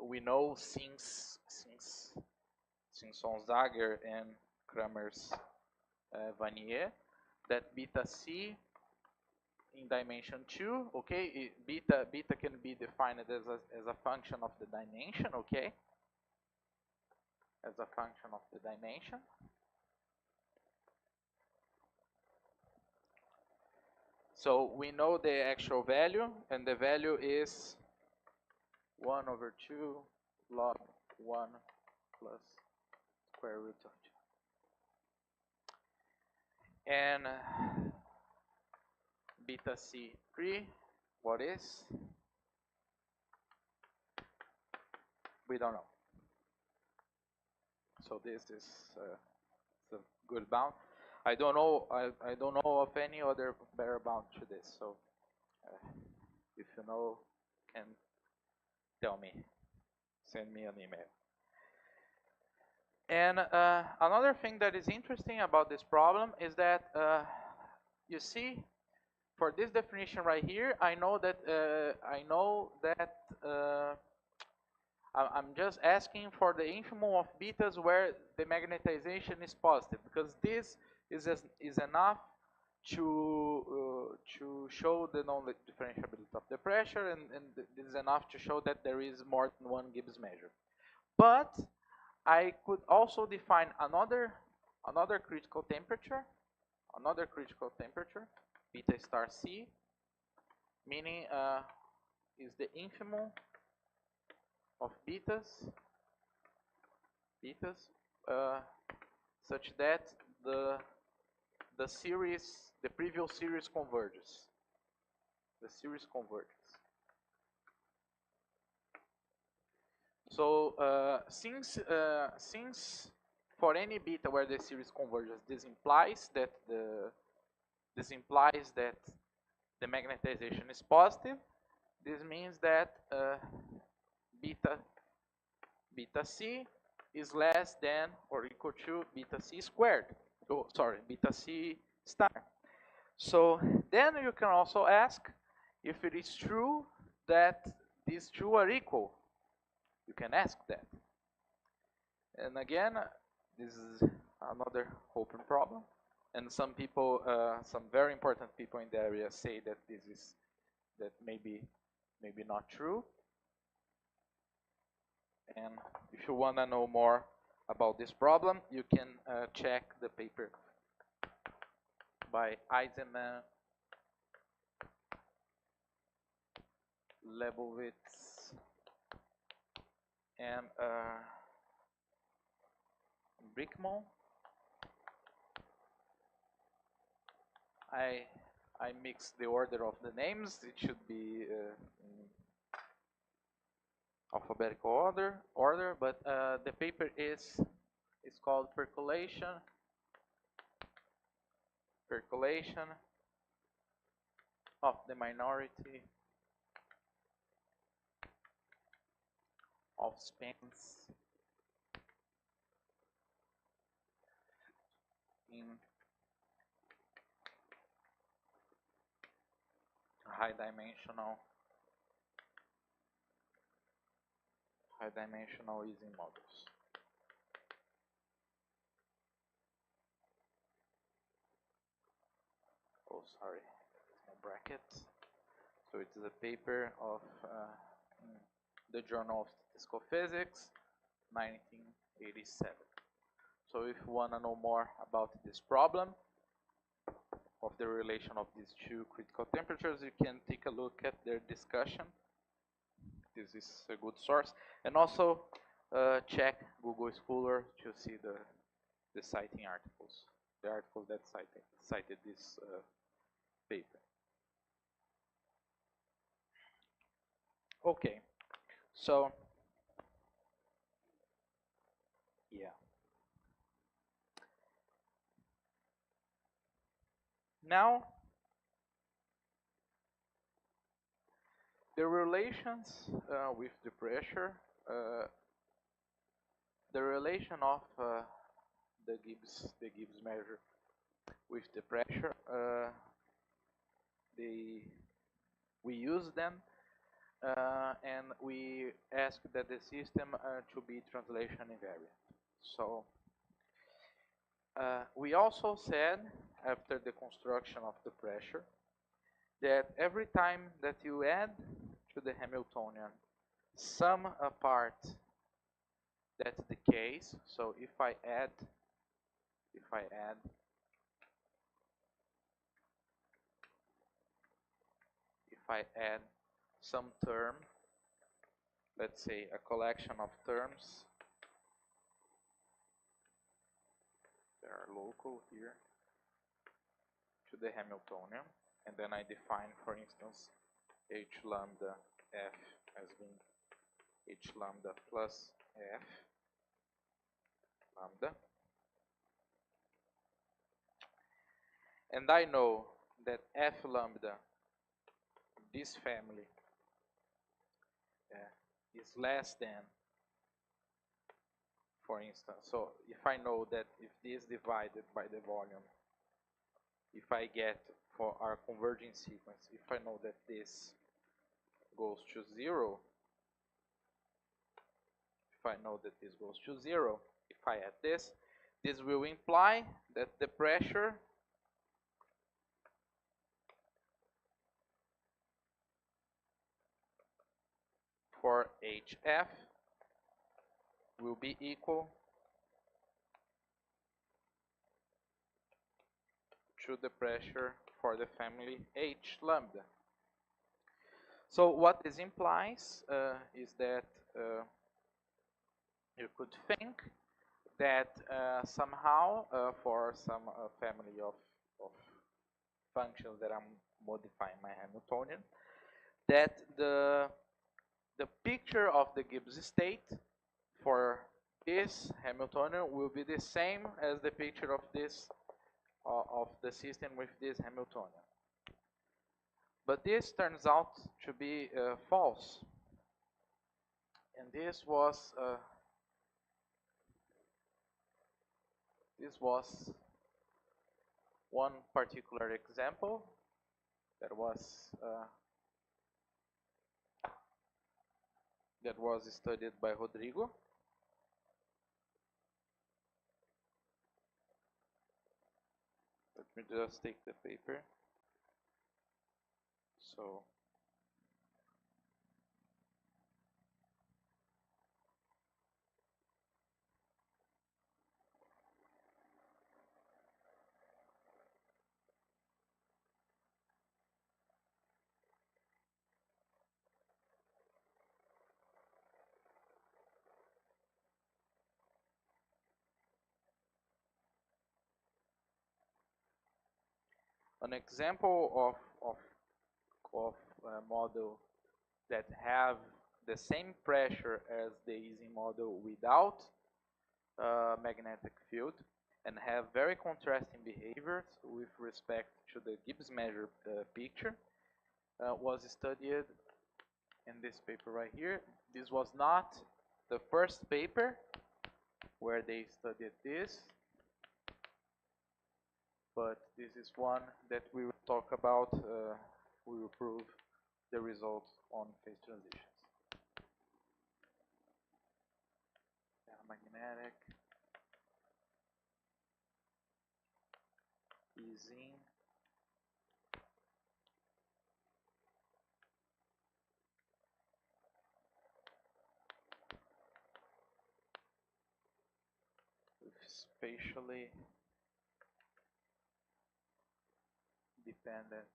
We know since Onsager and Kramer's Vanier that beta c in dimension 2, okay, beta can be defined as a function of the dimension, okay, as a function of the dimension. So we know the actual value, and the value is 1 over 2 log 1 plus square root of 2. And beta C3, what is? We don't know. So this is a good bound. I don't know of any other better bound to this. So if you know, can tell me, send me an email. And another thing that is interesting about this problem is that you see, for this definition right here, I know that I'm just asking for the infimum of betas where the magnetization is positive, because this is enough to show the non-differentiability of the pressure, and this is enough to show that there is more than one Gibbs measure. But I could also define another critical temperature, beta star C, meaning is the infimum of betas such that the previous series converges. The series converges. So since for any beta where the series converges, this implies that the magnetization is positive. This means that beta c is less than or equal to beta c squared. Oh, sorry, beta c star. So then you can also ask if it is true that these two are equal. You can ask that. And again, this is another open problem. And some people, some very important people in the area say that that maybe not true. And if you want to know more about this problem, you can check the paper by Ising, Lebowitz, and Brickman. I mixed the order of the names. It should be in alphabetical order, but the paper is called percolation of the minority of spins in high dimensional Ising models. Oh, sorry, no brackets. So it is a paper of the Journal of Statistical Physics, 1987. So if you want to know more about this problem of the relation of these two critical temperatures, you can take a look at their discussion. This is a good source. And also check Google Scholar to see the citing articles, the articles that cited this paper. Okay, so yeah. Now, the relations with the pressure, the relation of the Gibbs measure with the pressure, we use them and we ask that the system to be translation invariant. So we also said, after the construction of the pressure, that every time that you add to the Hamiltonian some part that's the case. So if I add some term, let's say a collection of terms, they are local here, to the Hamiltonian, and then I define, for instance, h lambda f as being h lambda plus f lambda. And I know that f lambda, this family, is less than, for instance, so if I know that if this divided by the volume, if I get for our converging sequence, if I know that this goes to 0, if I know that this goes to 0, if I add this will imply that the pressure for HF will be equal to the pressure for the family H lambda. So what this implies is that you could think that somehow for some family of functions that I'm modifying my Hamiltonian, that the picture of the Gibbs state for this Hamiltonian will be the same as the picture of this of the system with this Hamiltonian. But this turns out to be false, and this was one particular example that was studied by Rodrigo. Let me just take the paper. So an example of a model that have the same pressure as the Ising model without magnetic field and have very contrasting behaviors with respect to the Gibbs measure picture was studied in this paper right here. This was not the first paper where they studied this, but this is one that we will talk about. We will prove the results on phase transitions. Magnetic, Ising, with spatially dependent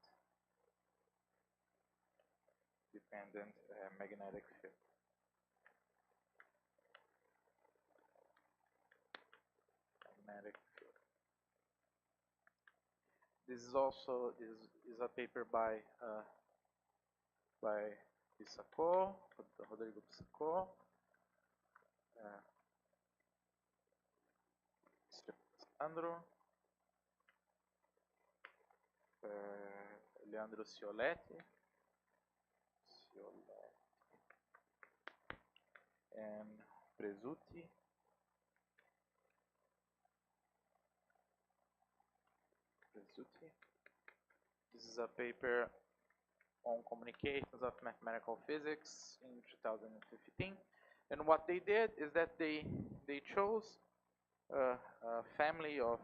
magnetic field. This is also is a paper by Rodrigo Pissacco, Sandro, Leandro Cioletti, and Presutti. This is a paper on communications of mathematical physics in 2015. And what they did is that they chose a family of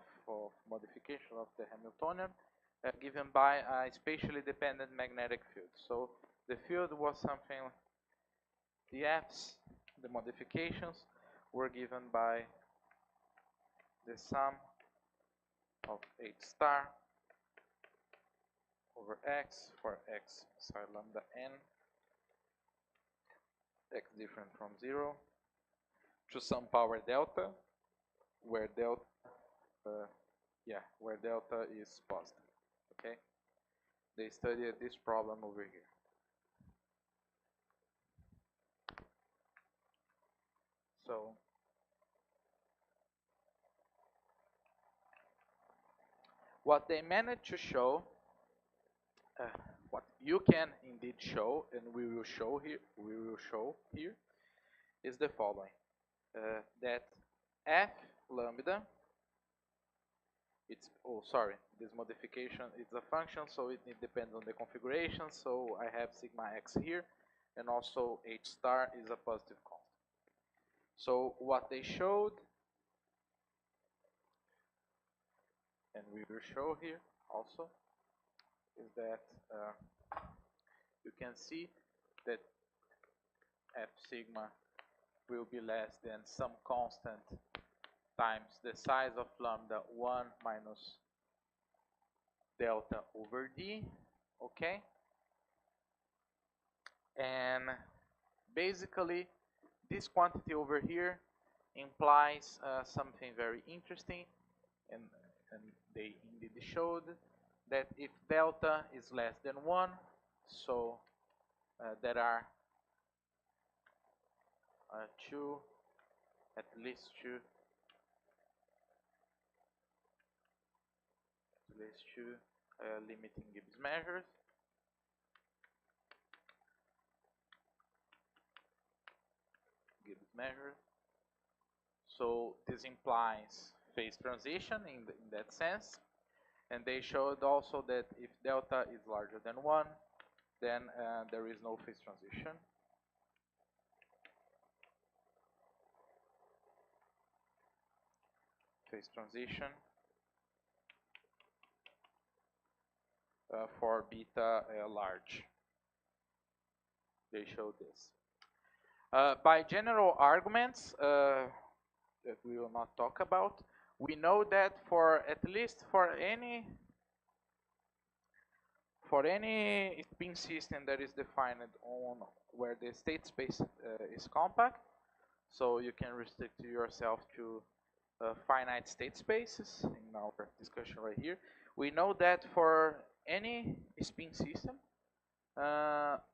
modification of the Hamiltonian given by a spatially dependent magnetic field. So the field was something, the F's, the modifications, were given by the sum of H star over X for X psi lambda n, X different from 0, to some power delta, where delta is positive. Okay, they studied this problem over here. So what they managed to show, what you can indeed show, and we will show here, is the following: that F lambda, this modification is a function, so it depends on the configuration. So I have sigma x here, and also H star is a positive constant. So what they showed, and we will show here also, is that you can see that F sigma will be less than some constant times the size of lambda 1 minus delta over d, okay? And basically this quantity over here implies something very interesting, and they indeed showed that if delta is less than 1, so there are at least two limiting Gibbs measures. So this implies phase transition in that sense. And they showed also that if delta is larger than 1, then there is no phase transition. For beta large. They showed this. By general arguments that we will not talk about, we know that for at least for any spin system that is defined on where the state space is compact, so you can restrict yourself to finite state spaces in our discussion right here. We know that for any spin system,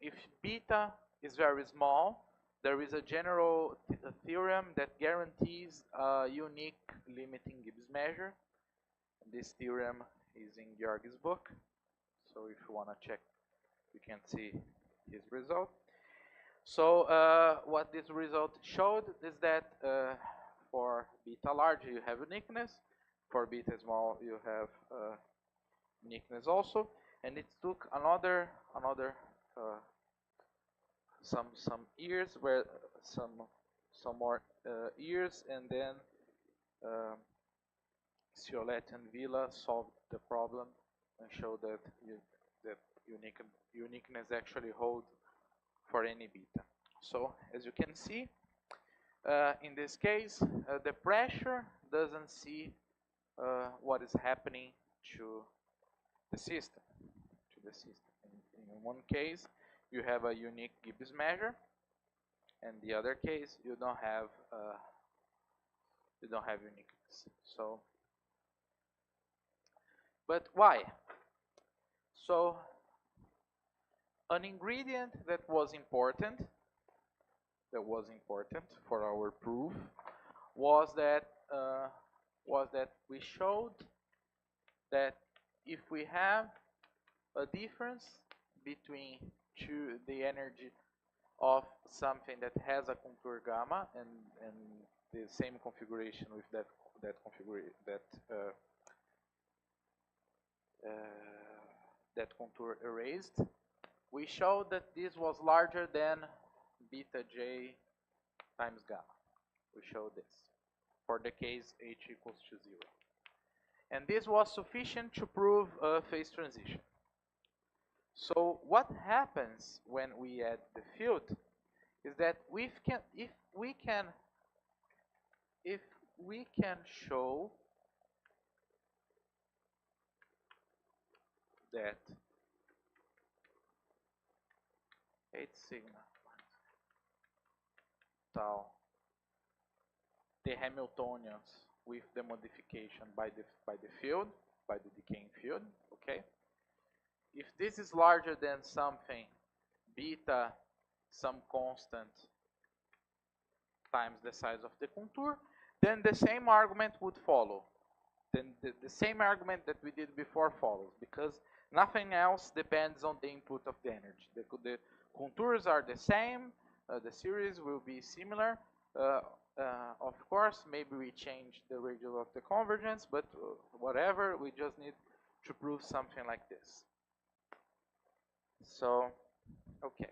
if beta is very small, there is a general theorem that guarantees a unique limiting Gibbs measure. This theorem is in Georg's book, so if you want to check, you can see his result. So what this result showed is that for beta large you have uniqueness, for beta small you have uniqueness also, and it took another some years where some more years, and then um, Ciolet and Villa solved the problem and showed that that uniqueness actually hold for any beta. So as you can see, in this case, the pressure doesn't see what is happening to the system. In one case, you have a unique Gibbs measure, and the other case you don't have uniqueness. So, but why? So, an ingredient that was important for our proof was that we showed that if we have a difference between the energy of something that has a contour gamma and the same configuration with that that contour erased, we showed that this was larger than beta j times gamma. We showed this for the case h equals to 0. And this was sufficient to prove a phase transition. So what happens when we add the field is that if we can show that H sigma tau, the Hamiltonians with the modification by the field, by the decaying field, okay? If this is larger than something beta some constant times the size of the contour, then the same argument would follow. Then the same argument that we did before follows, because nothing else depends on the input of the energy. The contours are the same, the series will be similar. Of course, maybe we change the radius of the convergence, but whatever, we just need to prove something like this. So, okay.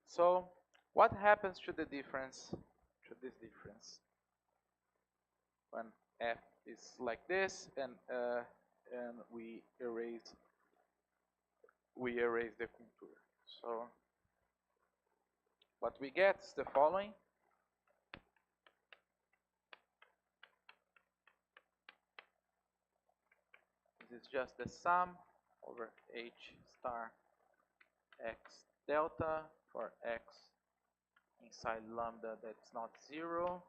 So, what happens to the difference, to this difference, when f is like this and we erase the contour? So, what we get is the following. This is just the sum over h star x delta for x inside lambda that's not 0.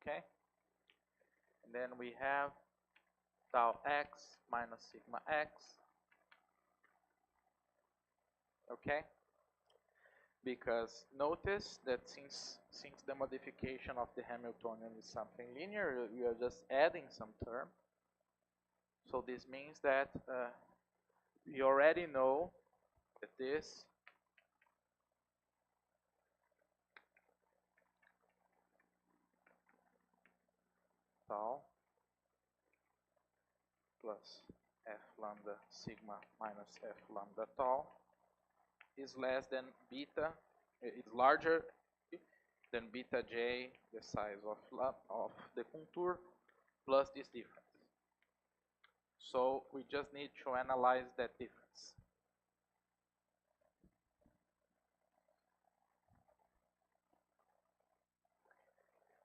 Okay? And then we have tau x minus sigma x. Okay? Because notice that since the modification of the Hamiltonian is something linear, we are just adding some term. So this means that we already know that this tau plus f lambda sigma minus f lambda tau is less than beta, it's larger than beta j, the size of the contour, plus this difference. So we just need to analyze that difference.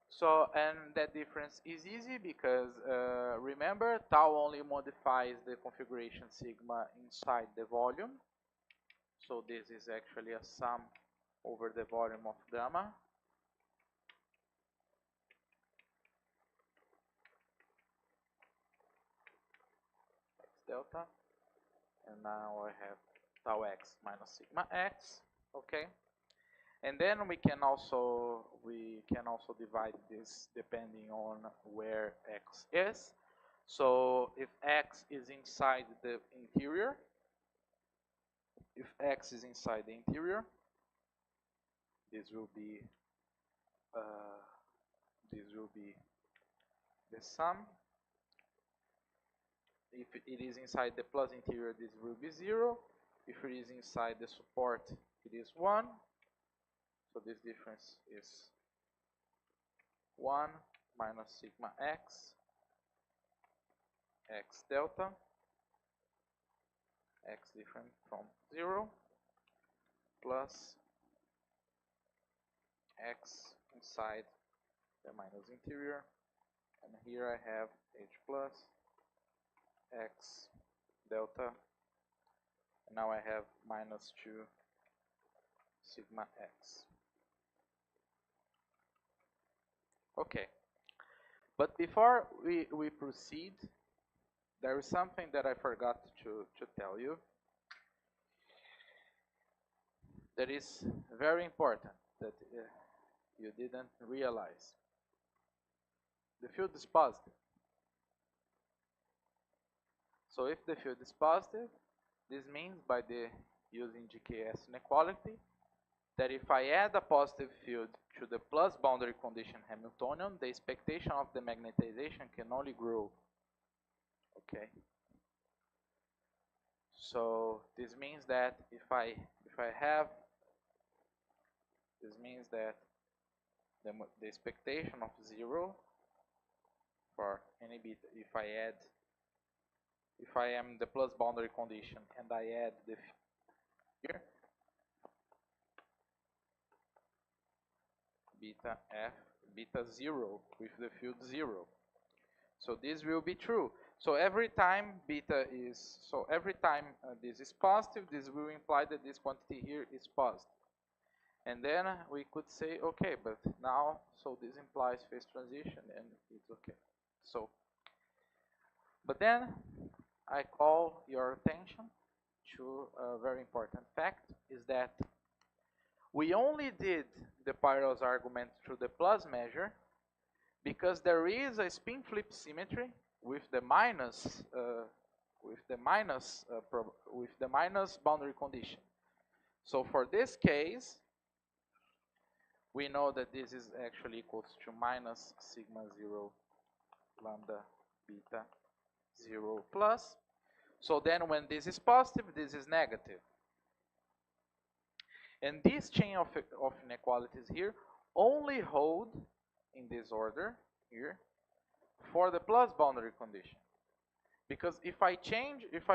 So, and that difference is easy because remember, tau only modifies the configuration sigma inside the volume. So this is actually a sum over the volume of gamma. delta, and now I have tau x minus sigma x. Okay, and then we can also divide this depending on where x is. So if x is inside the interior, this will be the sum. If it is inside the plus interior, this will be 0. If it is inside the support, it is 1. So this difference is 1 minus sigma x delta, x different from 0, plus x inside the minus interior, and here I have h plus x delta, and now I have minus 2 sigma x. Okay, but before we proceed, there is something that I forgot to tell you that is very important that you didn't realize. The field is positive. So if the field is positive, this means by using GKS inequality that if I add a positive field to the plus boundary condition Hamiltonian, the expectation of the magnetization can only grow. Okay. So this means that this means that the expectation of 0 for any beta, if I am the plus boundary condition and I add the here, beta 0 with the field 0. So this will be true. So every time this is positive, this will imply that this quantity here is positive. And then we could say, okay, but now, so this implies phase transition, and it's okay. So, but then I call your attention to a very important fact, is that we only did the Poirot's argument through the plus measure because there is a spin flip symmetry with the minus boundary condition. So for this case, we know that this is actually equals to minus sigma 0 lambda beta 0 plus. So then when this is positive, this is negative. And this chain of inequalities here only hold in this order here for the plus boundary condition. Because if I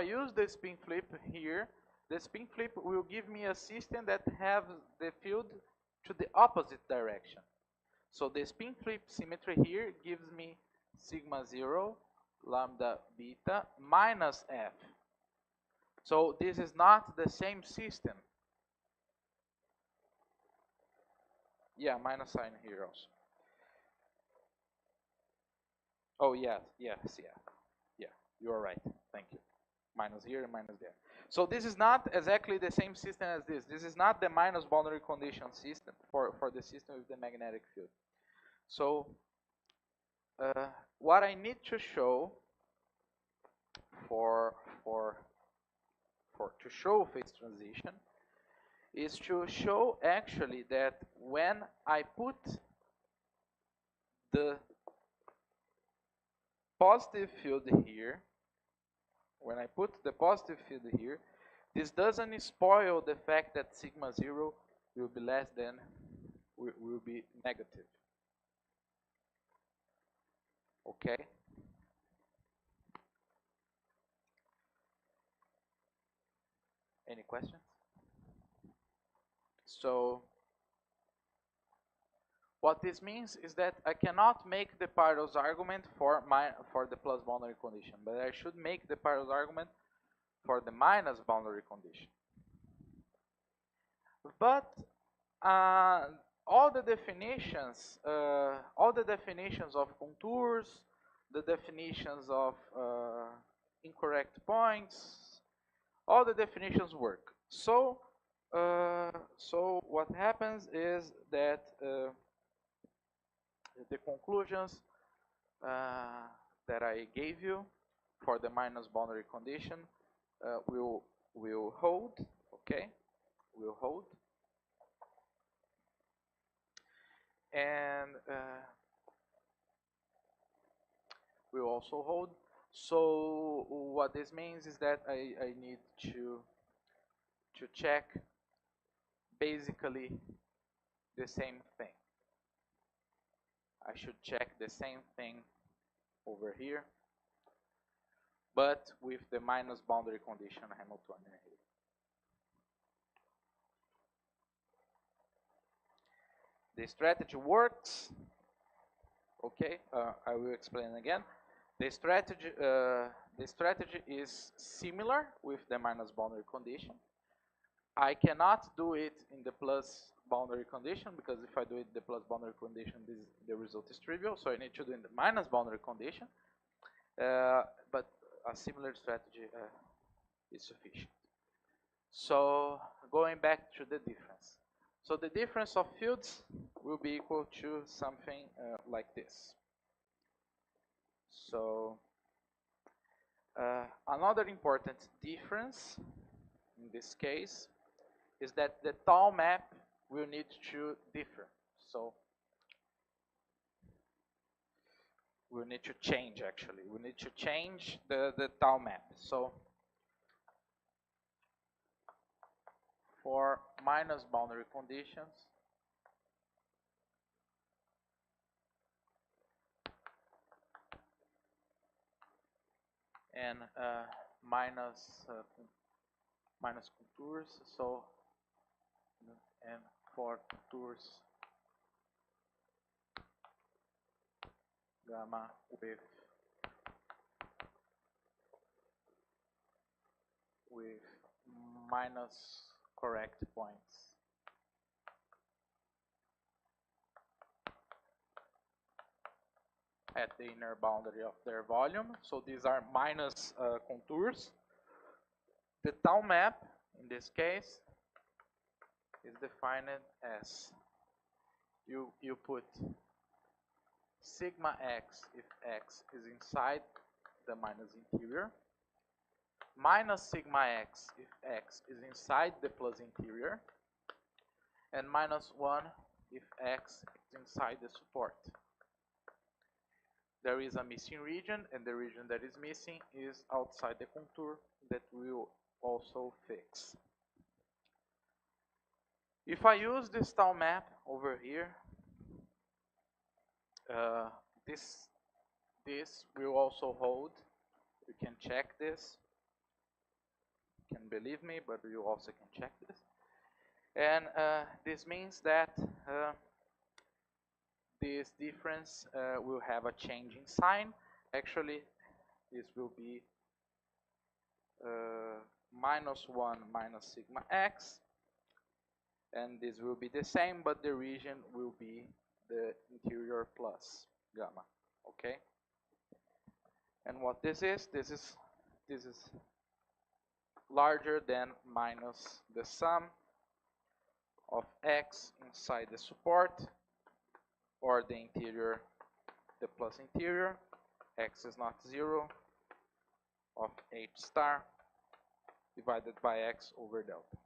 use the spin flip here, the spin flip will give me a system that has the field to the opposite direction. So the spin flip symmetry here gives me sigma 0 lambda beta minus f. So this is not the same system. Yeah, minus sign here also. Oh yes, yeah, you are right. Thank you. Minus here and minus there. So this is not exactly the same system as this. This is not the minus boundary condition system for the system with the magnetic field. So what I need to show to show phase transition is to show actually that when I put the positive field here, this doesn't spoil the fact that sigma 0 will be less than, will be negative. Okay? Any questions? So what this means is that I cannot make the Poirot's argument for the plus boundary condition, but I should make the Poirot's argument for the minus boundary condition. But all the definitions of contours, the definitions of incorrect points, all the definitions work. So what happens is that the conclusions that I gave you for the minus boundary condition will hold, okay? Will hold, and will also hold. So what this means is that I need to check basically the same thing. I should check the same thing over here, but with the minus boundary condition Hamiltonian here. The strategy works. Okay, I will explain again. The strategy is similar with the minus boundary condition. I cannot do it in the plus boundary condition, because if I do it in the plus boundary condition, the result is trivial. So I need to do it in the minus boundary condition. But a similar strategy is sufficient. So going back to the difference. So the difference of fields will be equal to something like this. So another important difference in this case is that the tau map will need to differ. So we'll need to change, actually. We need to change the tau map. So for minus boundary conditions, and minus contours, so and for contours gamma with minus correct points. At the inner boundary of their volume. So these are minus contours. The tau map, in this case, is defined as you put sigma x if x is inside the minus interior, minus sigma x if x is inside the plus interior, and minus 1 if x is inside the support. There is a missing region, and the region that is missing is outside the contour that we'll also fix. If I use this tau map over here, this will also hold. You can check this. You can believe me, but you also can check this. And this means that this difference will have a change in sign. Actually, this will be minus 1 minus sigma x, and this will be the same, but the region will be the interior plus gamma. Okay. And what this is larger than minus the sum of x inside the support, or the interior, the plus interior, x is not 0, of h star divided by x over delta.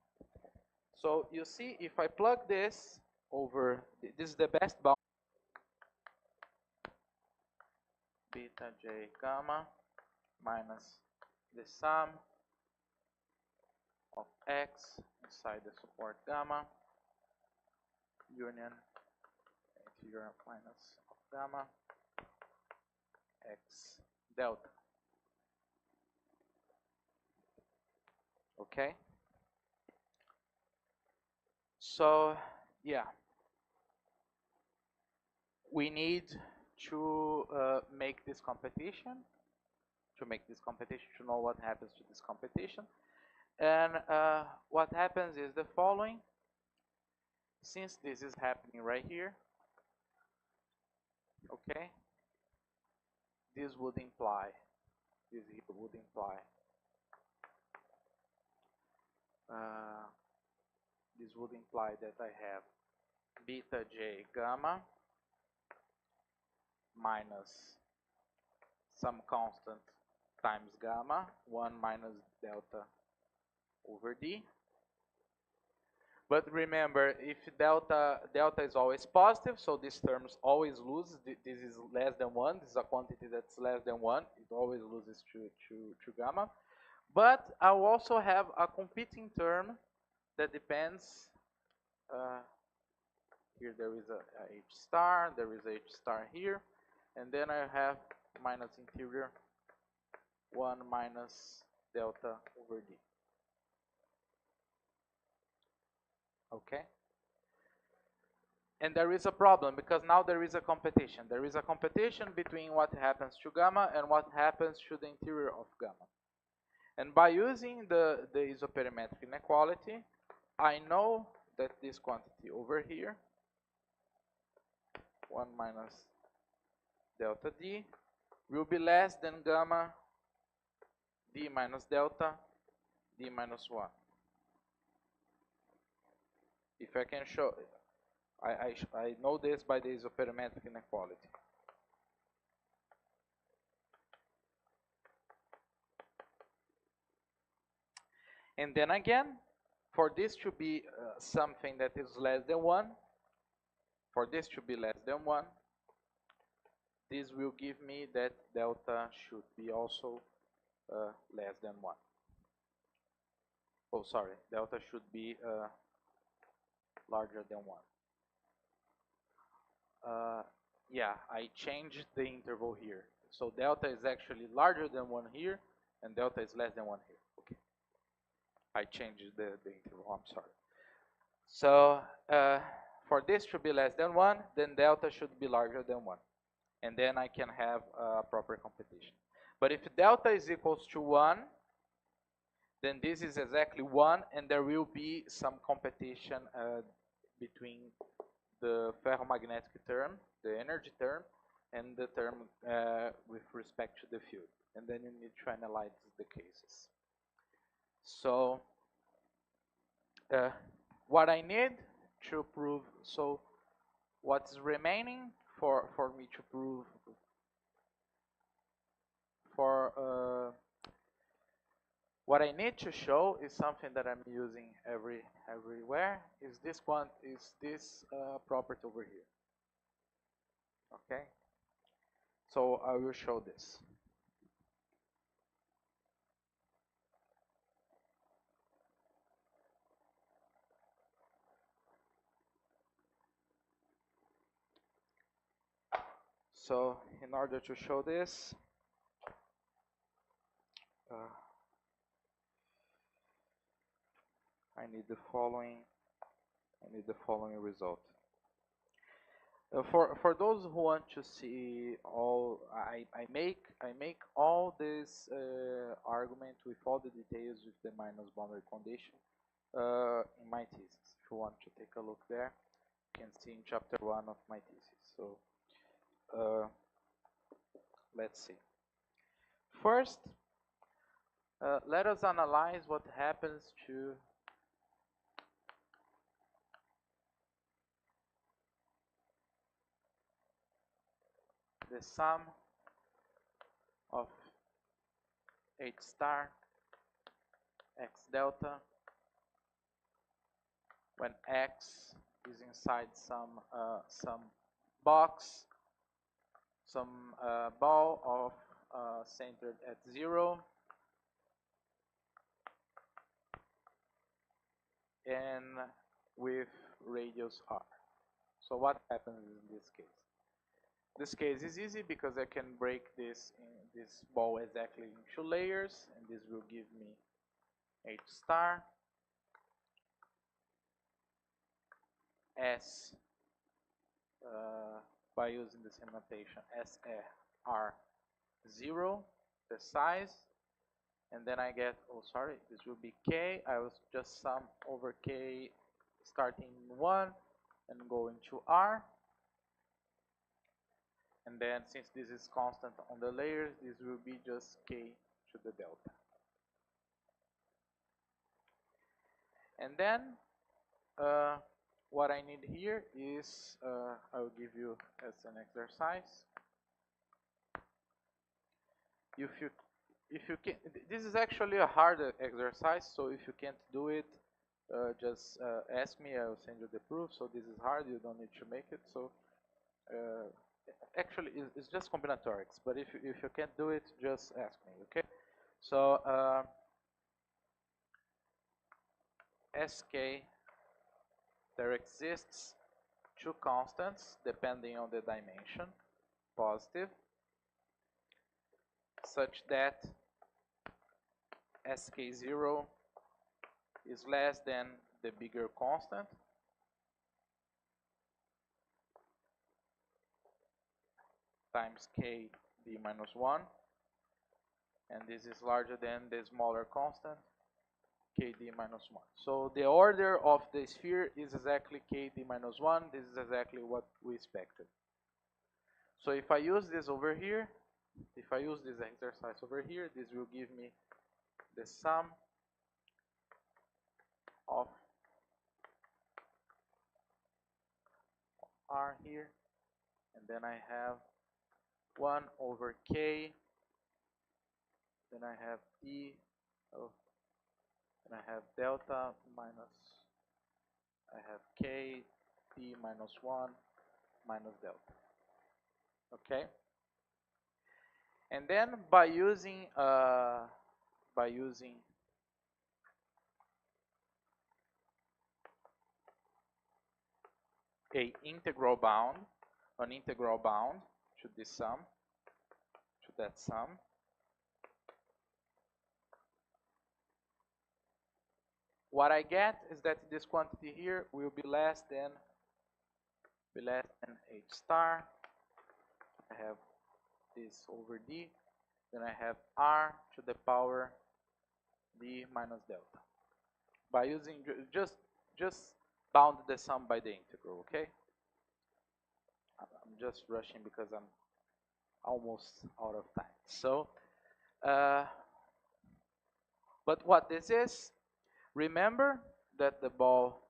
So you see, if I plug this over, this is the best bound, beta j gamma minus the sum of x inside the support gamma union interior minus of gamma x delta. Okay. So yeah, we need to make this competition, to know what happens to this competition. And what happens is the following. Since this is happening right here, okay, this would imply this here would imply uh, this would imply that I have beta j gamma minus some constant times gamma, 1 minus delta over d. But remember, if delta is always positive, so this term always loses. This is less than 1. This is a quantity that's less than 1. It always loses to gamma. But I will also have a competing term that depends. Here there is a h star, there is h star here, and then I have minus interior 1 minus delta over d. Okay? And there is a problem because now there is a competition. There is a competition between what happens to gamma and what happens to the interior of gamma. And by using the isoperimetric inequality, I know that this quantity over here, 1 minus delta d, will be less than gamma d minus delta d minus 1. If I can show, I know this by the isoperimetric inequality. And then again, for this to be something that is less than 1, for this to be less than 1, this will give me that delta should be also less than 1. Oh, sorry, delta should be larger than 1. Yeah, I changed the interval here. So delta is actually larger than 1 here, and delta is less than 1 here. Okay, I changed the interval, I'm sorry. So for this to be less than 1, then delta should be larger than 1. And then I can have a proper competition. But if delta is equals to 1, then this is exactly 1, and there will be some competition between the ferromagnetic term, the energy term, and the term with respect to the field. And then you need to analyze the cases. So what I need to prove, so what's remaining for me to prove what I need to show is something that I'm using everywhere. Is this property over here? Okay. So I will show this. So in order to show this, I need the following result. For those who want to see all, I make all this argument with all the details with the minus boundary condition in my thesis. If you want to take a look there, you can see in chapter 1 of my thesis. So let's see. First, let us analyze what happens to the sum of h star x delta when x is inside some box, some ball of centered at 0, and with radius r. So what happens in this case? This case is easy because I can break this ball exactly in 2 layers, and this will give me h star s by using the same notation SR0, the size, and then I get, oh sorry, this will be k. I will just sum over k starting in 1 and going to r. And then since this is constant on the layers, this will be just k to the delta. And then what I need here is, I will give you as an exercise. If you can, this is actually a hard exercise, so if you can't do it, just ask me, I will send you the proof. So this is hard, you don't need to make it. So actually it's just combinatorics, but if you can't do it, just ask me, okay? So Sk, there exists two constants depending on the dimension, positive, such that Sk0 is less than the bigger constant times k d minus 1, and this is larger than the smaller constant kd minus 1. So the order of the sphere is exactly kd minus 1. This is exactly what we expected. So if I use this over here, if I use this exercise over here, this will give me the sum of r here, and then I have 1 over k, then I have e, and I have delta minus, I have k d minus 1 minus delta. Okay? And then by using a integral bound, an integral bound to this sum, to that sum, what I get is that this quantity here will be less than h star. I have this over d, then I have r to the power d minus delta. By using just bound the sum by the integral, okay? I'm just rushing because I'm almost out of time. So, but what this is, remember that the ball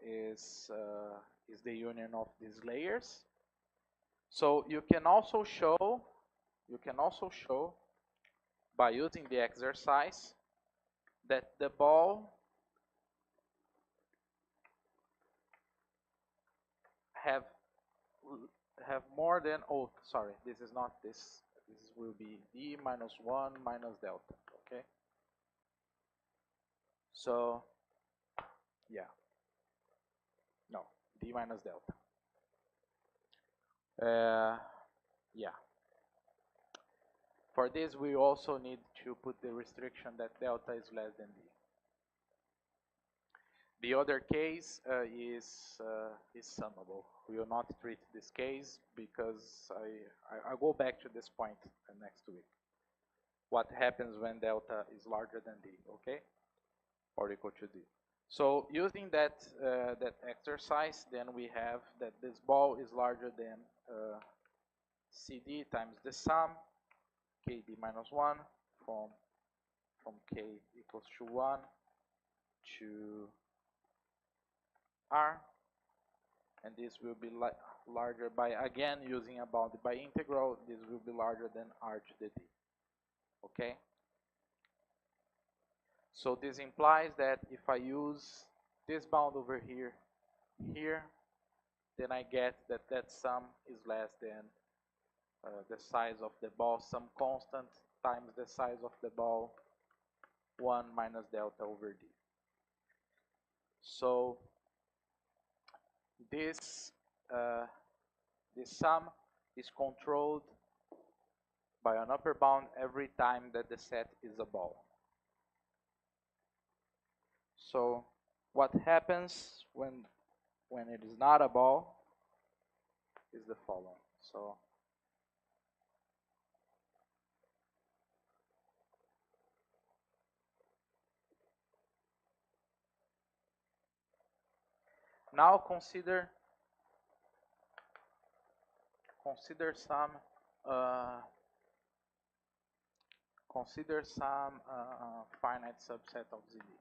is the union of these layers. So you can also show by using the exercise that the ball have more than, oh sorry, this is not this, this will be d minus 1 minus delta, okay? So yeah, no, d minus delta. Yeah. For this, we also need to put the restriction that delta is less than d. The other case is summable. We will not treat this case because I go back to this point next week. What happens when delta is larger than d, okay, or equal to d? So using that exercise, then we have that this ball is larger than CD times the sum kd minus 1 from k equals to 1 to r, and this will be larger by, again, using a bounded by integral, this will be larger than r to the d, okay? So this implies that if I use this bound over here, then I get that that sum is less than the size of the ball, some constant times the size of the ball, 1 minus delta over d. So this sum is controlled by an upper bound every time that the set is a ball. So what happens when it is not a ball is the following. So now consider consider some finite subset of ZD.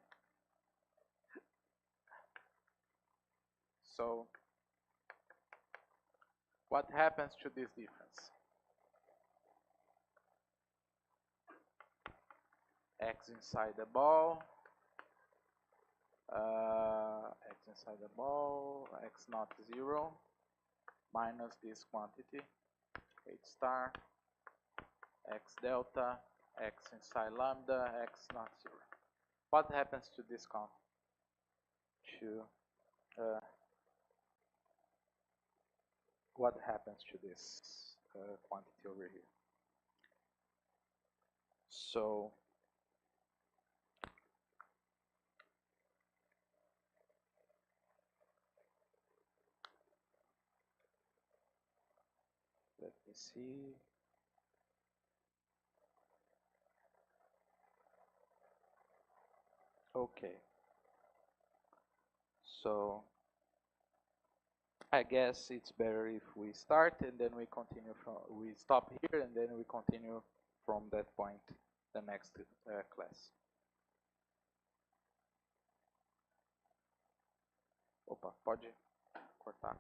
So what happens to this difference? X inside the ball, x not 0, minus this quantity, h star, x delta, x inside lambda, x not 0. What happens to this what happens to this quantity over here? So let me see. Okay. So I guess it's better if we start and then we continue we stop here and then we continue from that point the next class. Opa, pode cortar.